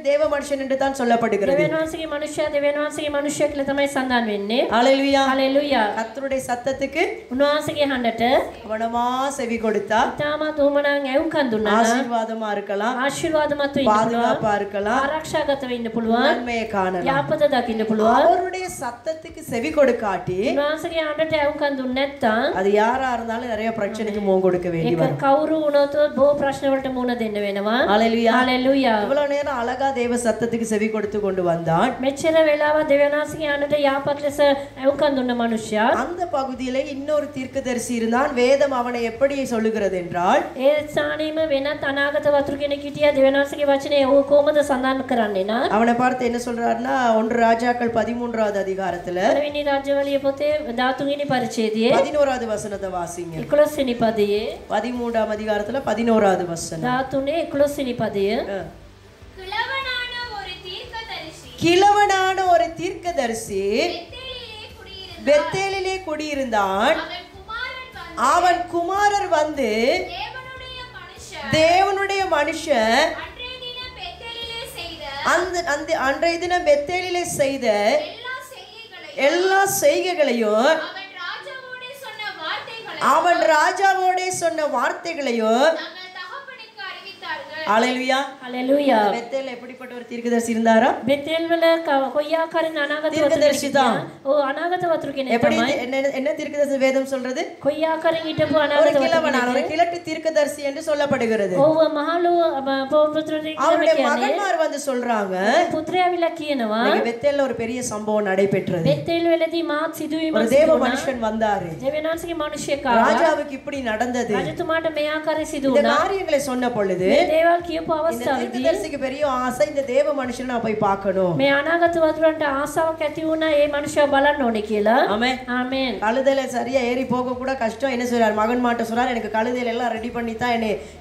தேவ மனுஷன் என்று தான் சொல்லப்படுகிறது. දෙවියන් වහන්සේගේ මනුෂ්‍යයා කියලා තමයි සඳහන් වෙන්නේ. ஹalleluya. හලෙලූයා. கர்த்தருடைய சத்தத்துக்கு උන්වහන්සේගේ හඬට கவனமா செவி கொடுத்தா තාමත් උමනාන් ඇවුම්කන් දුන්නා නම් ஆசீர்வாதமா இருக்கலாம், ආශිර්වාදමත් වෙන්න පුළුවන්. பாதுகாப்பா இருக்கலாம், ආරක්ෂාගත වෙන්න පුළුවන්. நன்மையை காணலாம். යාපත දකින්න පුළුවන්. அவருடைய சத்தத்துக்கு செவி கொடுக்காட்டி උන්වහන්සේගේ හඬට ඇවුම්කන් දුන්නේ නැත්නම් அது யாரா இருந்தாலும் நிறைய பிரச்சனைக்கு முகம் கொடுக்க வேண்டி ඒක வரும். කවුරු වුණොත් බොහෝ ප්‍රශ්න වලට මුහුණ දෙන්න වෙනවා. ஹalleluya. හලෙලූයා. இவ்வளவு நேரம் அழகா தேவ சத்தத்துக்கு செவி கொடுத்து கொண்டு வந்தான். මෙච්චර වෙලාවක් දෙවියන් වහන්සේගේ හඬට යාපත් ලෙස ඇවුම්කන් දුන්න මනුෂ්‍යයා அந்த பகுதியில இன்னொரு தீர்க்கதரிசி இருந்தான். வேதம் அவனை எப்படி சொல்லுகிறது என்றால் ඒ ස්ථානෙම වෙනත් අනාගත වතුරු කෙනෙක් හිටියා. දෙවියන් වහන්සේගේ වචනේ ඔහු කොහොමද සඳහන් කරන්නේ නා? அவனை பார்த்து என்ன சொல்றாருன்னா 1 ராஜாக்கள் 13வது அதிகாரத்துல පළවෙනි රාජ්‍යවලිය පොතේ 13 වෙනි පරිච්ඡේදයේ 11வது வசனத்தை வாசிங்க. 11 වෙනි පදයේ 13வது அதிகாரத்துல 11வது வசனம். 13 11 වෙනි පදය கிழவனான ஒரு தீர்க்கதரிசி கிழவனான ஒரு தீர்க்கதரிசி பெத்தேலிலே பெத்தேலிலே குடியிருந்தான். குடியிருந்தான். அவன் குமாரர் வந்து அவன் குமாரர் வந்து தேவனுடைய தேவனுடைய மனுஷர் மனுஷன் அன்றைய தினம் பெத்தேலிலே செய்த அந்த அன்றைய தினம் பெத்தேலிலே செய்த எல்லா செய்கைகளையும் எல்லா செய்கைகளையும் அவன் ராஜாவோடே சொன்ன வார்த்தைகளையும் அவன் ராஜாவோடே சொன்ன வார்த்தைகளையும் தங்கள் தகப்பனுக்கு அறிவித்தார்கள். ஹalleluya. හලෙලූයා. பெத்தேல் எப்படிப்பட்ட ஒரு தீர்க்கதரிசி இருந்தாரா? බෙතෙල් වල කොයි ආකාරයෙන් අනාගත වතුරු தீர்க்கதரிசி தான். ඔව් අනාගත වතුරු කෙනෙක් எப்படி තමයි. என்ன தீர்க்கதரிசி வேதம் சொல்றது? කොයි ආකාරයෙන් හිටපු ஒரு අනාගත වතුරු கிழவனான ஒரு කෙනෙක්. கிழட்டு தீர்க்கதரிசி என்று சொல்லப்படுகிறது. ඔව් මහලු පොපුත්‍රයෙක් කියලා அவருடைய කියන්නේ. மகன்மார் வந்து சொல்றாங்க පුත්‍රයාවිලා කියනවා இன்னைக்கு பெத்தேல்ல ஒரு பெரிய சம்பவம் நடைபெற்றது. බෙතෙල් වලදී මාත් සිදුවීමක් ஒரு தேவ සිදු වුණා. மனுஷன் வந்தாரு. දෙවියන් වහන්සේගේ මිනිහෙක් ආවා. ராஜாவுக்கு இப்படி நடந்தது. රජතුමාට මේ ආකාරයෙන් සිදු இந்த වුණා. காரியங்களை சொன்ன பொழுது මේ දේවල් කියපු இந்த අවස්ථාවේදී தீர்க்கதரிசிக்கு பெரிய ஆசை இந்த தேவ மனுஷனை நான் போய் பார்க்கணும். මේ අනාගත වතුරන්ට ආසාවක් ඇති වුණා ඒ මනුෂ්‍යව බලන්න ඕනේ කියලා. ஆமென். ආමෙන්. கழுதையில சரியா ஏறி போக கூட கஷ்டம். என்ன சொல்றாரு? மகன் மாட்ட சொல்றாரு, எனக்கு கழுதையில எல்லாம் ரெடி பண்ணி தான்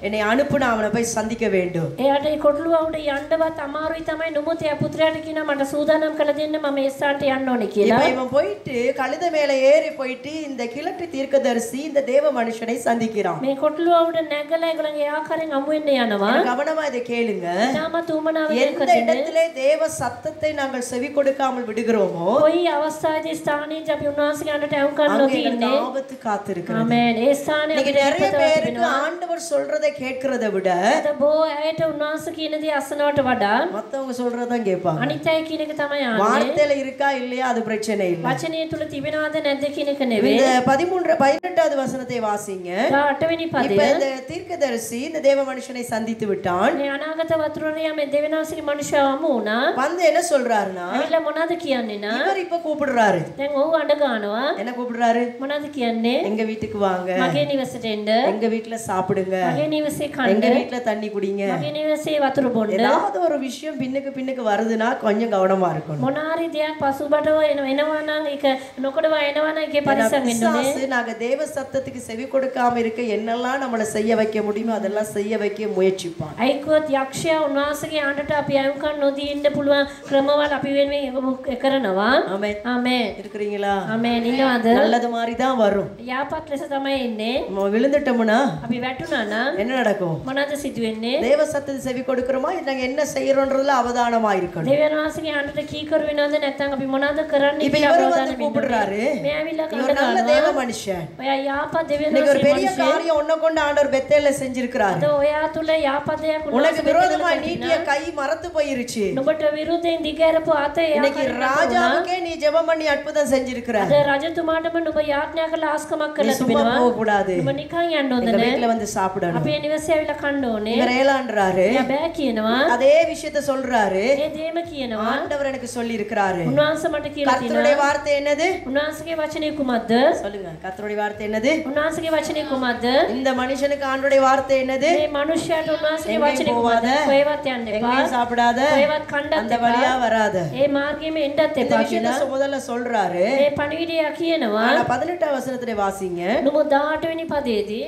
என்னை அனுப்புனா அவனை போய் சந்திக்க வேண்டும். එයාට ඒ කොටලුව උඩ යන්නවත් අමාරුයි තමයි. නමුත් එයා පුත්‍රයාට කියනවා මට සූදානම් කළ දෙන්න මම ඒ ස්ථානට යන්න ඕනේ කියලා. இப்ப இவன் போயிட்டு கழுதை மேல ஏறி போயிட்டு இந்த கிழட்டு தீர்க்கதரிசி இந்த தேவ மனுஷனை சந்திக்கிறான். මේ කොටලුව උඩ නැගලා ඒගොල්ලන්ගේ ආකාරයෙන් අමු වෙන්න යනවා. கவனமா இதை கேளுங்க. තාමත් උමනාවෙන් எந்த இடத்திலே தேவ சத்தத்தை நாங்கள் செவி கொடுக்காமல் விடுகிறோமோ කොයි අවස්ථාවේදී ස්ථානයේදී අපි උන්වහන්සේගේ අඬට ඇහුම්කන් அங்கே නොදී எங்களுக்கு ඉන්නේ. ஆபத்து காத்திருக்கிறது. ආමෙන්. ඒ ස්ථානයේ இன்னைக்கு අපිට நிறைய විපතක් பேருக்கு තිබෙනවා. ஆண்டவர் சொல்றதை கேட்கிறதை விட අද බොහෝ අයට උන්වහන්සේ කියන දේ අසනවට වඩා மத்தவங்க சொல்றதான் கேட்பாங்க. අනිත් අය කියන එක තමයි ආන්නේ. வார்த்தையில இருக்கா இல்லையா அது பிரச்சனை இல்லை. වචනය තුල තිබෙනවද නැද්ද කියන එක නෙවෙයි. இந்த 18வது வசனத்தை வாசிங்க. 8 වෙනි இப்ப පදය. இந்த தீர்க்கதரிசி இந்த தேவ மனுஷனை சந்தித்து விட்டான். මේ අනාගත වතුරේ මේ දෙවියන්වහන්සේගේ මනුෂ්‍යව අමු වුණා. வந்து என்ன சொல்றாருன்னா ඇවිල්ලා මොනවද කියන්නේ නා? இவர் இப்ப கூப்பிடுறாரு. දැන් ඔහු අඬ ගන්නවා. என்ன கூப்பிடுறாரு? මොනවද කියන්නේ? எங்க வீட்டுக்கு வாங்க, මගේ නිවසට එන්න. எங்க வீட்டுல சாப்பிடுங்க, මගේ නිවසේ எங்க කන්න. வீட்டுல தண்ணி குடிங்க. මගේ නිවසේ වතුර බොන්න. ஏதாவது ஒரு விஷயம் பின்னுக்கு வருதுன்னா கொஞ்சம் கவனமா இருக்கணும். මොනාරි දෙයක් පසුබටව එනවා නම් ඒක නොකඩවා එනවා නම් ඒකේ පරිස්සම් වෙන්න ඕනේ. பிசாசு நாங்க தேவ சத்தத்துக்கு செவி கொடுக்காம இருக்க என்னெல்லாம் நம்மளை செய்ய வைக்க முடியுமோ அதெல்லாம் செய்ய வைக்க முயற்சிப்பான். අයිකොත් යක්ෂයා උන්වහන්සේගේ ආණ්ඩට අපි අයුම්කන් නොදී ඉන්න පුළුවන් ක්‍රමවල අපි වෙනුවෙන් කරනවා. ஆமென். ආමෙන්. இருக்கிறீங்களா? ආමෙන්. ඉන්නවද? நல்லது மாதிரி தான் வரும். යාපත් ලෙස තමයි එන්නේ. நம்ம விழுந்துட்டோம்னா අපි වැටුණා නම් என்ன நடக்கும்? මොනවද සිදුවෙන්නේ? தேவ சத்தத்துக்கு செவி கொடுக்கிறோமா இல்ல நாங்க என்ன செய்யறோம்ன்றதுல அவதானமா இருக்கணும். දෙවියන් වහන්සේගේ ආණ්ඩට කීකරු වෙනවද නැත්නම් අපි මොනවද කරන්නේ இப்ப කියලා இவர் අවධානය வந்து වෙන්න கூப்பிடுறாரு. ඕනේ. මේ ඇවිල්ලා இவர் நல்ல කන්න தேவ ගන්නවා. மனுஷன். ඔයා යාපත් දෙවියන් இன்னைக்கு ஒரு වහන්සේ பெரிய காரியம் ஒன்ன கொண்டு ஆண்டவர் பெத்தேல்ல செஞ்சிருக்கிறாரு. අද ඔයා තුල යාපතයක් உனக்கு උන්වහන්සේ விரோதமா මෙතන நீட்டிய கை மரத்து போயிருச்சு. නුඹට විරුද්ධයෙන් දිගහැරපු අත இன்னைக்கு ராஜாவுக்கே நீ ஜெபம் பண்ணி அற்புதம் செஞ்சிருக்கிற. අද රජතුමාටම නුඹ යාඥා කළ ආස්කමක් நீ කළා சும்மா තිබෙනවා. போக கூடாது. නුඹ නිකන් යන්න හොඳ எங்க නැහැ. வீட்ல வந்து சாப்பிடணும். අපේ නිවසේ ඇවිල්ලා කන්න ඕනේ. இவர் ஏலான்றாரு. එයා බෑ කියනවා. அதே விஷயத்த சொல்றாரு. ඒ දේම කියනවා. ஆண்டவர் எனக்கு சொல்லி இருக்கிறாரு. උන්වහන්සේ මට කියලා கர்த்தருடைய තිනවා. வார்த்தை என்னது? උන්වහන්සේගේ වචනේ කුමක්ද? சொல்லுங்க. கர்த்தருடைய வார்த்தை என்னது? උන්වහන්සේගේ වචනේ කුමක්ද? இந்த மனுஷனுக்கு ஆண்டவருடைய வார்த்தை என்னது? මේ මනුෂ්‍යයාට උන්වහන්සේගේ எங்கேயும் වචනේ போகாத, කුමක්ද? කොහෙවත් යන්න එපා. எங்கேயும் சாப்பிடாத, කොහෙවත් කණ්ඩත් அந்த එපා. வழியா வராத. ඒ මාර්ගයේම එන්නත් இந்த එපා விஷயத்தை කියලා. முதல்ல சொல்றாரு. මේ පණිවිඩය කියනවා. ஆனா 18வது வசனத்திலே வாசிங்க. නමුත් 18 වෙනි පදයේදී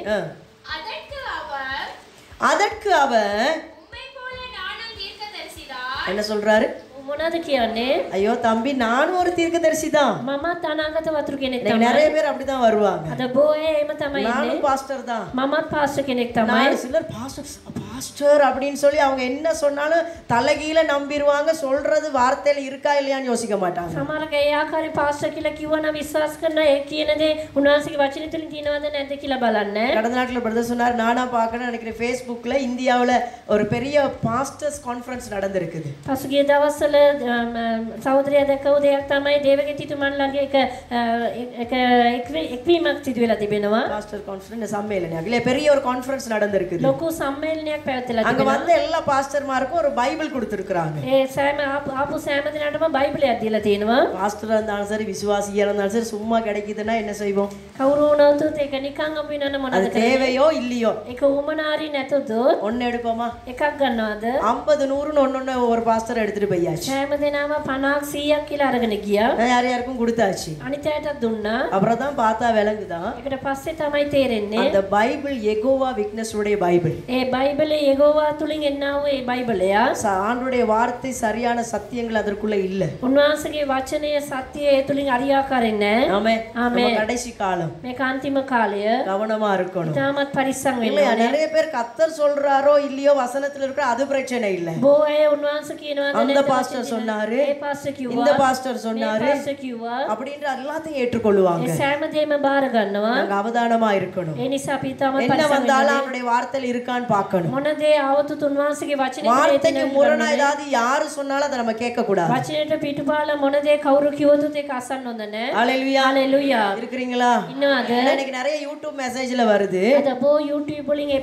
அதற்கு அவர் அதற்கு அவர் உம்மை போல நானும் தீர்க்கதரிசிதான் என்ன சொல்றாரு? මොනවද කියන්නේ? ஐயோ தம்பி, நானும் ஒரு தீர்க்கதரிசி தான். මමත් අනාගත වතුරු කෙනෙක් இன்னைக்கு තමයි. நிறைய பேர் அப்படிதான் வருவாங்க. අද බොහෝ එහෙම තමයි ඉන්නේ. நானும் பாஸ்டர் தான். මමත් පාස්ටර් කෙනෙක් තමයි. நான் சிலர் பாஸ்டர் அப்படின்னு சொல்லி அவங்க என்ன சொன்னாலும் தலைகீழ நம்பிடுவாங்க. சொல்றது வார்த்தையில இருக்கா இல்லையான்னு யோசிக்க மாட்டாங்க. සමහරක ඒ ආකාරي පාස්ටර් කියලා කිව්වනම් විශ්වාස කරන ඒ කියන දේ උන්වහන්සේගේ වචනේ තුලින් තියෙනවද නැද්ද කියලා බලන්න. கடந்த நாட்கள் பிரதர் சொன்னார், நானா பார்க்கணும் நினைக்கிறேன், ஃபேஸ்புக்ல இந்தியாவுல ஒரு பெரிய பாஸ்டர்ஸ் கான்ஃபரன்ஸ் நடந்திருக்குது. පසුගිය දවස්වල සහෝදරයා දැකව දෙයක් තමයි දේවගතිතුමන්ලගේ එක එක්වීමක් සිදු වෙලා තිබෙනවා. பாஸ்டர் கான்ஃபரன்ஸ் சம்மேளனம் இல்ல, பெரிய ஒரு கான்ஃபரன்ஸ் நடந்திருக்குது. ලොකු සම්මේලනයක් පැවැත්ලා அங்க තිබෙනවා. வந்த எல்லா பாஸ்டர்மாருக்கும் ஒரு பைபிள் கொடுத்திருக்காங்க. ඒ සෑම ආපු සෑම දිනකටම බයිබලයක් දීලා තියෙනවා. பாஸ்டரா இருந்தாலும் சரி, விசுவாசியா இருந்தாலும் சரி, சும்மா கிடைக்குதுன்னா என்ன செய்வோம்? කවුරු වුණත් ඒක නිකන් අපි වෙනන அது මොනවද කරන්නේ? தேவையோ இல்லையோ ඒක උමනාරි නැතොත් ஒன்னு எடுப்போமா? එකක් ගන්නවද? 50 100ன்னு ஒன்னொன்னு ஒரு பாஸ்டர் எடுத்துட்டு போயாச்சு. සෑම දිනම 50ක් 100ක් කියලා අරගෙන ගියා. யார் யாருக்கும் கொடுத்தாச்சு. අනිත් අයටත් දුන්නා. அப்புறம் தான் பார்த்தா விளங்குதான், ඒකට පස්සේ තමයි තේරෙන්නේ அந்த பைபிள் யெகோவா விட்னஸ் உடைய பைபிள். ඒ බයිබලේ යෙගෝවා තුලින් එන්නා වූ ඒ බයිබලය ஆண்டுடைய வார்த்தை சரியான சத்தியங்கள் அதற்குள்ள இல்ல. උන්වහන්සේගේ වචනය සත්‍යය ඒ තුලින් අරියාකාරයෙන් නැහැ. ஆமே. ஆமே. நம்ம கடைசி காலம், මේක අන්තිම කාලය. கவனமா இருக்கணும். තාමත් පරිස්සම් වෙන්න இல்லையா? ඕනේ. நிறைய பேர் கர்த்தர் சொல்றாரோ இல்லையோ வசனத்துல இருக்கிற அது பிரச்சனை இல்ல. බොහෝ අය උන්වහන්සේ කියනවාද அந்த නැද්ද பாஸ்டர் சொன்னாரு, ඒ පාස්ටර් කිව්වා. இந்த பாஸ்டர் මේ சொன்னாரு පාස්ටර් කිව්වා. அப்படின்ற எல்லாத்தையும் ஏற்றுக்கொள்ளுவாங்க. ඒ සෑම දෙයක්ම බාර ගන්නවා. நாங்க அவதானமா இருக்கணும். ඒ නිසා අපි තාමත් என்ன පරිස්සම් வந்தாலும் වෙන්න அவருடைய வார்த்தையில் இருக்கான்னு பார்க்கணும். මොන දේ ආවතුත් උන්වහන්සේගේ වචනේ வார்த்தைக்கு முரணா ஏதாவது யாரு சொன்னாலும் அதை நம்ம கேட்க கூடாது. වචනයට පිටුපාල මොන දේ කවුරු කිව්වොත් ඒක අසන්න හොඳ නැහැ. ஹalleluya. හalleluya. இருக்கிறீங்களா? ඉන්නවද? இன்னைக்கு நிறைய யூடியூப் மெசேஜ்ல வருது, අද බොහෝ YouTube වලින් ඒ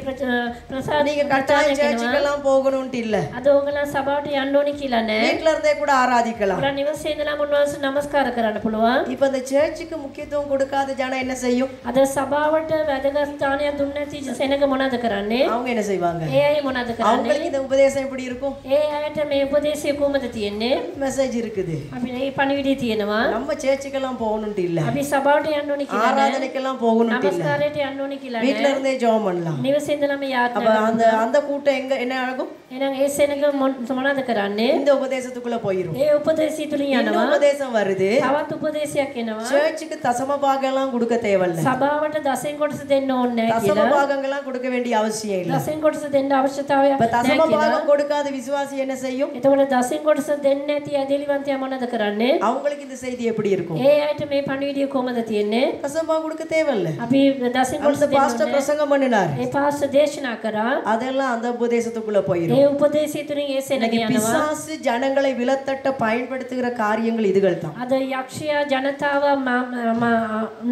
ප්‍රසාද நீங்க கட்டாயம் சர்ச்சுக்கு எல்லாம் போகணும்ட்டு இல்ல, අද ඕගලන් සභාවට යන්න ඕනි කියලා නෑ. வீட்ல இருந்தே கூட ஆராதிக்கலாம். ඔයාලා නිවසේ ඉඳලා උන්වහන්සේ නමස්කාර කරන්න පුළුවන්. இப்ப இந்த சர்ச்சுக்கு முக்கியத்துவம் கொடுக்காத ஜனம் என்ன செய்யும்? අද සභාවට වැදගත් ස්ථානයක් දුන්නේ නැති සෙනග මොනවද කරන්නේ? அவங்க என்ன செய்வாங்க? ඒ අය මොනවද කරන්නේ? அவங்களுக்கு இந்த உபதேசம் எப்படி இருக்கும்? ඒ අයට මේ උපදේශය කොහොමද තියෙන්නේ? மெசேஜ் இருக்குது, අපි මේ පණිවිඩය තියෙනවා. நம்ம சர்ச்சுக்கெல்லாம் போகணும்ட்டு இல்ல, අපි සභාවට යන්න ඕනි කියලා නෑ. ஆராதனைக்கெல்லாம் போகணும்ட்டு இல்ல, නමස්කාරයට යන්න ඕනි කියලා வீட்ல නෑ. இருந்தே ஜெபம் பண்ணலாம். නිවසේ ඉඳලාම அப்ப යාත්‍රා அந்த அந்த கூட்டம் எங்க என்ன ஆகும்? එහෙනම් ඒ සෙනග මොනවද කරන්නේ? இந்த உபதேசத்துக்குள்ள போயிரும். ඒ උපදේශය තුලින් இந்த යනවා. உபதேசம் வருது, තවත් උපදේශයක් එනවා. சர்ச்சுக்கு தசம பாகம்லாம் கொடுக்க தேவையில்ல, සභාවට දසෙන් කොටස දෙන්න ඕනේ නැහැ தசம කියලා. பாகங்கள்லாம் கொடுக்க வேண்டிய அவசியம் இல்ல. දසෙන් කොටස දෙන්න අවශ්‍යතාවයක් இப்ப නැහැ தசம කියලා. பாகம் கொடுக்காத விசுவாசி என்ன செய்யும்? එතකොට දසෙන් කොටස දෙන්නේ නැති ඇදලිවන්තයා මොනවද කරන්නේ? அவங்களுக்கு இந்த செய்தி எப்படி இருக்கும்? ඒ අයට මේ පණිවිඩය කොහමද තියෙන්නේ? தசம பாகம் கொடுக்க தேவையில்ல. අපි දසෙන් කොටස அந்த දෙන්න பாஸ்டர் ඕනේ. பிரசங்கம் பண்ணினார், ඒ පාස්ටර් දේශනා කරා. அதெல்லாம் அந்த உபதேசத்துக்குள்ள போயிரும். ඒ උපදේශය තුලින් ඒ සෙනග இன்னைக்கு යනවා. பிசாசு ஜனங்களை விலத்தட்ட பயன்படுத்துகிற காரியங்கள் இதுகள் தான். අද යක්ෂයා ජනතාව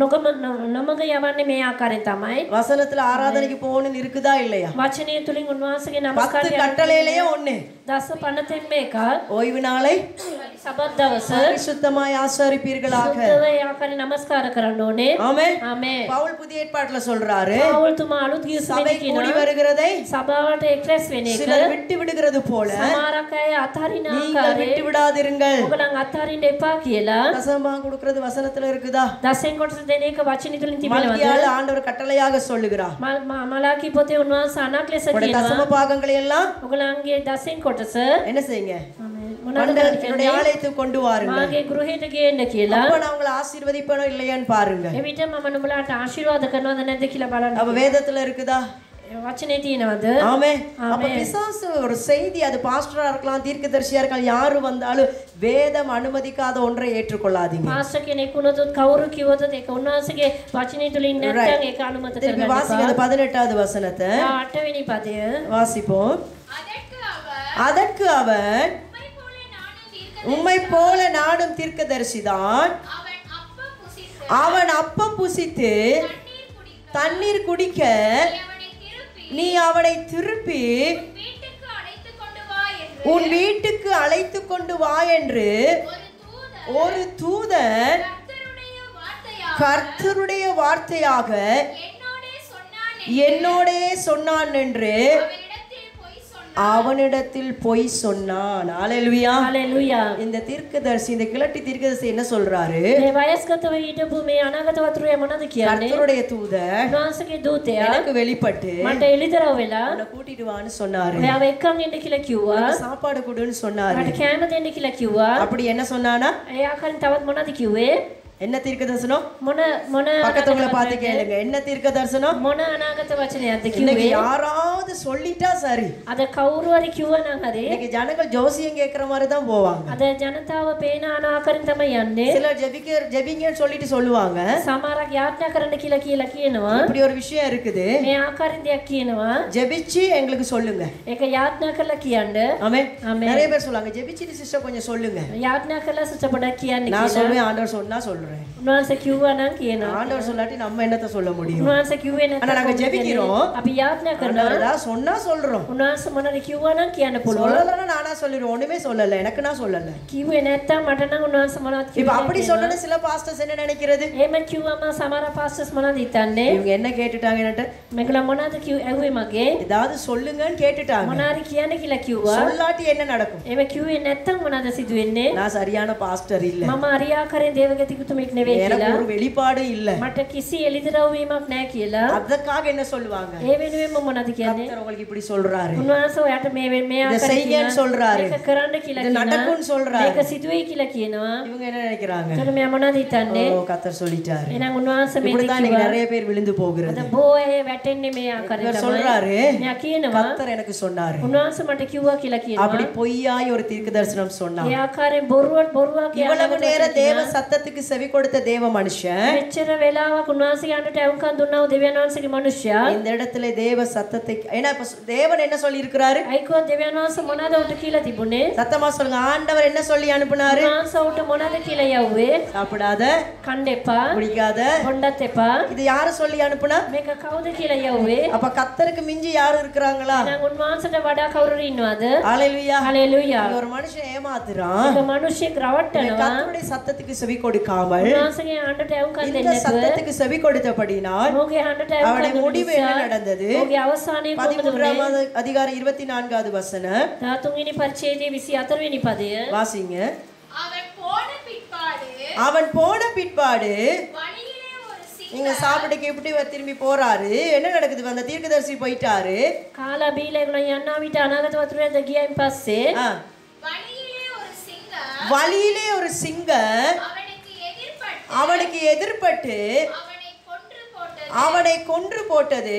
නොමග යවන්නේ මේ ආකාරයෙන් තමයි. வசனத்துல ஆராதனைக்கு போகணும்னு இருக்குதா இல்லையா? වචනය තුලින් උන්වහන්සේගේ 10 නමස්කාරය கட்டளையிலேயே ஒண்ணு, දස පනතෙන් මේක ஓய்வு நாளை සබත් දවස பரிசுத்தமாய் ஆசரிப்பீர்களாக. සුද්ධව ඒ ආකාරයෙන් නමස්කාර කරන්න ඕනේ. ஆமென். ආමේන්. பவுல் புதிய ஏற்பாட்டுல சொல்றாரு, පවුල්තුමා අලුත් சபை ගිවිසුමේදී கூடி කියනවා வருகிறதை සභාවට එක්රැස් වෙන එක சிலர் விட்டு விடுகிறது போல සමහරක් අය අතහරින நீங்கள் விட்டு ආකාරයේ விடாதிருங்கள். ඔයගලන් අතහරින්න එපා කියලා தசம கொடுக்கிறது வசனத்துல இருக்குதா? දසෙන් කොටස දෙන එක වචන තුලින් තිබෙනවද? மல்கியால ஆண்டவர் கட்டளையாக சொல்லுகிறார், මලාකී පොතේ උන්වහන්සේ අනක් ලෙස உங்களுடைய தசம කියනවා பாகங்களை எல்லாம் ඔයගලන්ගේ දසෙන් කොටස என்ன செய்யுங்க? මොනවද என்னுடைய කරන්නේ? ஆலயத்துக்கு கொண்டு வாருங்கள். මාගේ ගෘහයට ගේන්න කියලා. அப்ப நான் உங்களை ஆசீர்வதிப்பேனோ இல்லையான்னு பாருங்க. එවිට මම නුඹලාට ආශිර්වාද කරනවද නැද්ද කියලා බලන්න. அப்ப வேதத்துல இருக்குதா? වචනේ තියෙනවද? ஆமென். அப்ப பிசாசு ஒரு செய்தி, அது பாஸ்டரா இருக்கலாம், தீர்க்கதரிசியா இருக்கலாம், யாரு வந்தாலும் வேதம் அனுமதிக்காத ஒன்றை ஏற்றுக்கொள்ளாதீங்க. පාස්ටර් කෙනෙක් වුණොත් කවුරු කිව්වොත් ඒක උන්වහන්සේගේ වචනේ තුලින් නැත්නම් ඒක අනුමත திருப்பி කරගන්න வாசிங்க அந்த එපා. 18வது வசனத்தை 8 වෙනි පදය. வாசிப்போம். அதற்கு அதற்கு அவர் அவன், உம்மை போல நானும் உம்மை போல நானும் தீர்க்கதரிசி தீர்க்கதரிசிதான், அவன் அப்பம் புசித்து அவன் அப்பம் புசித்து தண்ணீர் குடிக்க தண்ணீர் குடிக்க நீ அவனை நீ திருப்பி அவனை திருப்பி உன் வீட்டுக்கு அழைத்துக் கொண்டு வா உன் வீட்டுக்கு அழைத்து கொண்டு வா என்று என்று ஒரு தூதன் ஒரு தூதன் கர்த்தருடைய வார்த்தையாக என்னோடே சொன்னான் என்று அவனிடத்தில் பொய் சொன்னான். ஹல்லேலூயா ஹல்லேலூயா. இந்த தீர்க்கதரிசி, இந்த கிழட்டி தீர்க்கதரிசி என்ன சொல்றாரு? මේ වයස්ගතව හිටපු මේ අනාගත වතුරේ මොනවද කියන්නේ? கர்த்தருடைய தூதர் උන්වහන්සේගේ දූතයා எனக்கு வெளிப்பட்டு මට එළිදරව් වෙලා உன்னை கூட்டிட்டு வான்னு சொன்னாரு. ඔයාව එක්කන් එන්න කියලා කිව්වා. உனக்கு சாப்பாடு கொடுன்னு சொன்னாரு. මට කෑම දෙන්න කියලා කිව්වා. அப்படி என்ன சொன்னானா? ඒ ආකාරයෙන් තවත් මොනවද කිව්වේ? என்ன தீர்க்க தரிசனம்? මොන பக்கத்துல பார்த்து கேளுங்க. என்ன தீர்க்க தரிசனம்? මොන අනාගත වචනයක්ද இன்னைக்கு කිව්වේ? யாராவது சொல்லிட்டா சரி. අද කවුරු හරි කිව්වා නම් හරි. இன்னைக்கு ஜனங்கள் ஜோசியம் கேக்குற மாதிரி தான் போவாங்க. අද ජනතාව පේන ආකාරයෙන් තමයි යන්නේ. சிலர் ஜெபிங்கன்னு சொல்லிட்டு சொல்லுவாங்க. සමහරක් යාඥා කරන්න කියලා කියනවා. இப்படி ஒரு விஷயம் இருக்குது. මේ ආකාරයෙන් දෙයක් කියනවා. ஜெபிச்சு எங்களுக்கு சொல்லுங்க. ඒක යාඥා කරලා කියන්න. ஆமென். ஆமென். நிறைய பேர் சொல்லுவாங்க ஜெபிச்சிட்டு சிஸ்டர் கொஞ்சம் சொல்லுங்க. යාඥා කරලා සිත පොඩක් කියන්න நான் කියලා. சொல்வேன் ஆண்டவர் சொன்னா சொல்றேன். උන්වහන්සේ කිව්වා නම් කියනවා. ஆண்டவர் சொல்லாட்டி நம்ம என்னத்த சொல்ல முடியும்? උන්වහන්සේ කිව්වේ ஆனா நாங்க නැත්නම් ஜெபிக்கிறோம். අපි යාඥා කරනවා. ஆண்டவர் ஏதாவது சொன்னா சொல்றோம். උන්වහන්සේ මොනවද කිව්වා නම් කියන්න පුළුවන්. சொல்லலன்னா நானா சொல்லிடுவேன். ஒண்ணுமே சொல்லல. எனக்கு நான் சொல்லல. කිව්වේ නැත්නම් මට නම් උන්වහන්සේ මොනවද இப்ப කිව්වේ? அப்படி சொன்னது சில பாஸ்டர்ஸ் என்ன நினைக்கிறது? එහෙම කිව්වම සමහර පාස්ටර්ස් මොනවද හිතන්නේ? இவங்க என்ன கேட்டுட்டாங்க என்னட்ட? මේගොල්ලෝ මොනවද ඇහුවේ මගේ? ஏதாவது சொல்லுங்கன்னு கேட்டுட்டாங்க. මොනාරි කියන්න කියලා කිව්වා. சொல்லாட்டி என்ன நடக்கும்? එහෙම කිව්වේ නැත්නම් මොනවද සිදු වෙන්නේ? நான் சரியான பாஸ்டர் இல்ல. මම අරියාකාරයෙන් දේවගතිකුතුමෙක් නෙවෙයි எனக்கு කියලා. ஒரு வெளிப்பாடு இல்ல. මට කිසි එළිදරව් වීමක් නැහැ කියලා. அதற்காக என்ன சொல்லுவாங்க? ඒ වෙනුවෙන්ම මොනවද කියන්නේ? கர்த்தர் உங்களுக்கு இப்படி சொல்றாரு. උන්වහන්සේ ඔයාට මේ இதை ආකාරයෙන් செய்யுங்கன்னு சொல்றாரு. මේක කරන්න කියලා இது நடக்கும்னு சொல்றாரு. මේක සිදුවෙයි කියලා කියනවා. இவங்க என்ன நினைக்கிறாங்க? එතකොට මෙයා මොනවද හිතන්නේ? ஓ கர்த்தர் சொல்லிட்டாரு. එහෙනම් උන්වහන්සේ මේ இப்படிதான் இன்னைக்கு நிறைய பேர் விழுந்து போகிறது. අද බොහෝ වැටෙන්නේ මේ ආකාරයෙන් இவர் තමයි. சொல்றாரு මෙයා කියනවා கர்த்தர் எனக்கு சொன்னாரு. උන්වහන්සේ මට කිව්වා කියලා කියනවා. அப்படி பொய்யாய் ஒரு தீர்க்கதரிசனம் சொன்னார். ඒ ආකාරයෙන් බොරුවක් இவ்வளவு நேரம் தேவ சத்தத்துக்கு செவி கொடுத்த தேவ மனுஷன் මෙච්චර වෙලාවක් උන්වහන්සේ යන්නට ඇවුම්කන් දුන්නා වූ දෙවියන් වහන්සේගේ මනුෂ්‍යයා இந்த இடத்துல தேவ சத்தத்தை ஏன்னா இப்ப தேவன் என்ன சொல்லி இருக்கிறாரு? අයිකෝ දෙවියන් වහන්සේ මොනවද උට කියලා තිබුණේ? சத்தமா சொல்லுங்க. ஆண்டவர் என்ன சொல்லி அனுப்புனாரு? උන්වහන්සේ උට මොනවද කියලා යව්වේ? சாப்பிடாத, කන්න එපා, குடிக்காத. බොන්නත් එපා. இது யாரு சொல்லி அனுப்புனா? මේක කවුද කියලා යව්වේ? அப்ப கர்த்தருக்கு மிஞ்சி யாரு இருக்கிறாங்களா? එහෙනම් උන්වහන්සේට වඩා කවුරු ඉන්නවද? ஹalleluya. හලෙලූයා. ஒரு மனுஷன் ஏமாத்துறான். ඒක මිනිහෙක් රවට්ටනවා. கர்த்தருடைய சத்தத்துக்கு செவி கொடுக்காமல் උන්වහන්සේගේ හඬට ඇවුම්කන් இந்த දෙන්නේ නැතුව சத்தத்துக்கு செவி கொடுத்தபடினால் මොහුගේ හඬට அவருடைய ඇවුම්කන් முடிவு என்ன நடந்தது? මොහුගේ අවසානයේ කොහොමද වුනේ? 13வது அதிகாரம் 24வது வசனம் 13 වෙනි පරිච්ඡේදයේ 24 වෙනි පදය. வாசிங்க. அவன் அவன் போன பிற்பாடு போன பிற்பாடு வழியிலே ஒரு நீங்க சாப்பிட்டுக்கு எப்படி திரும்பி போறாரு? என்ன நடக்குது? அந்த தீர்க்கதரிசி போயிட்டாரு. කාලා බීලා ඒගොල්ලෝ යනවා විට අනාගත වතුරේ ගියයින් පස්සේ ஆ, வழியிலே ஒரு சிங்கம் வழியிலே ஒரு சிங்கம் அவனுக்கு எதிர்பட்டு அவனை கொன்று போட்டது.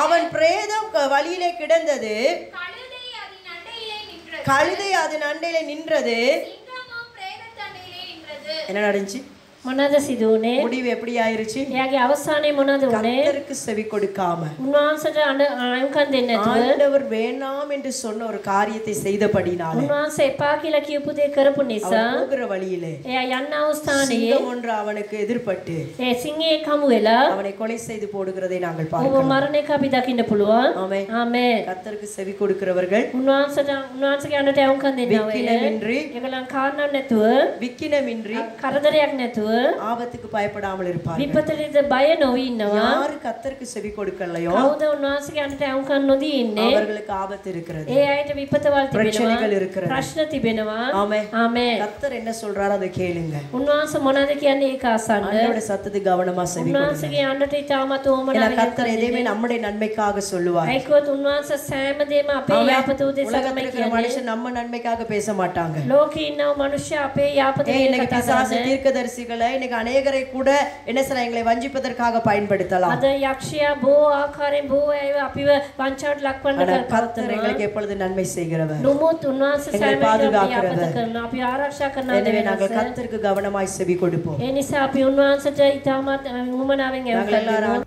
அவன் பிரேதம் வழியிலே கிடந்தது. கழுதை அதன் அண்டையிலே நின்றது. என்ன நடந்துச்சு? මොනවද සිදු වුනේ? முடிவு எப்படி ஆயிருச்சு? එයාගේ අවසානයේ මොනවද වුනේ? கர்த்தருக்கு செவி கொடுக்காம උන්වහන්සේට අයුම්කන් දෙන්නේ නැතුව ஆண்டவர் வேண்டாம் என்று சொன்ன ஒரு காரியத்தை செய்தபடினால උන්වහන්සේ එපා කියලා කියපු දේ කරපු නිසා அவன் போகிற வழியிலே එයා යන්න වූ ස්ථානයේ சிங்கம் ஒன்று அவனுக்கு எதிர்பட்டு ඒ සිංහයෙක් හමු වෙලා அவனை கொலை செய்து போடுகிறதை நாங்கள் ඔබ பார்க்கிறோம். මරණයක අපි දකින්න පුළුවන්. ஆமென். ආමේන්. கர்த்தருக்கு செவி கொடுக்கிறவர்கள் උන්වහන්සේගේ අඬට අයුම්කන් දෙනවා. விக்கினமின்றி ඒගොල්ලන් කාරණාවක් නැතුව விக்கினமின்றி කරදරයක් නැතුව ஆபத்துக்கு பயப்படாமல் இருப்பார்கள். විපතලින්ද බය නොවි ඉන්නවා. யாரு கர்த்தருக்கு செவி கொடுக்கலையோ කවුද උන්වහන්සේගේ අඬට අයුම්කන් නොදී ඉන්නේ? அவர்களுக்கு ஆபத்து இருக்கிறது. ඒ අයට විපතවල් பிரச்சனைகள் තිබෙනවා. இருக்கிறது. ප්‍රශ්න තිබෙනවා. ஆமென். ආමේන්. கர்த்தர் என்ன சொல்றாரோ அதை கேளுங்க. උන්වහන්සේ මොනවද කියන්නේ ඒක අසන්න. ஆண்டவருடைய சத்தத்துக்கு கவனமா செவி கொடுங்க. උන්වහන්සේගේ අඬට ඉතාමත් ஏன்னா ඕමනාවෙන් கர்த்தர் எதையுமே நம்முடைய நன்மைக்காக சொல்லுவார். ඒකවත් උන්වහන්සේ සෑම දෙයක්ම අපේ යාපත උදෙසා உலகத்துல තමයි இருக்கிற කියන්නේ. மனுஷன் நம்ம நன்மைக்காக பேச மாட்டாங்க. ලෝකේ ඉන්නව මිනිස්සු අපේ යාපත ගැන இன்னைக்கு කතා பிசாசு කරන්නේ. தீர்க்கதரிசிகளை இன்னைக்கு அநேகரை கூட என்ன செய்யலாம், எங்களை வஞ்சிப்பதற்காக பயன்படுத்தலாம். අද යක්ෂයා බොහෝ ආකාරයෙන් බොහෝ අයව අපිව වංචාවට ලක්වන්න ஆனால் கர்த்தர் කරනවා. எங்களுக்கு எப்பொழுது நன்மை செய்கிறவர். නමුත් උන්වහන්සේ எங்களை සෑම විටම பாதுகாக்கிறவர். යාපත කරනවා. අපි ආරක්ෂා කරනවා. எனவே நாங்கள் கர்த்தருக்கு கவனமாய் செவி கொடுப்போம். ඒ නිසා අපි උන්වහන්සේට ඉතාමත් උමනාවෙන් நாங்கள் எல்லாரும்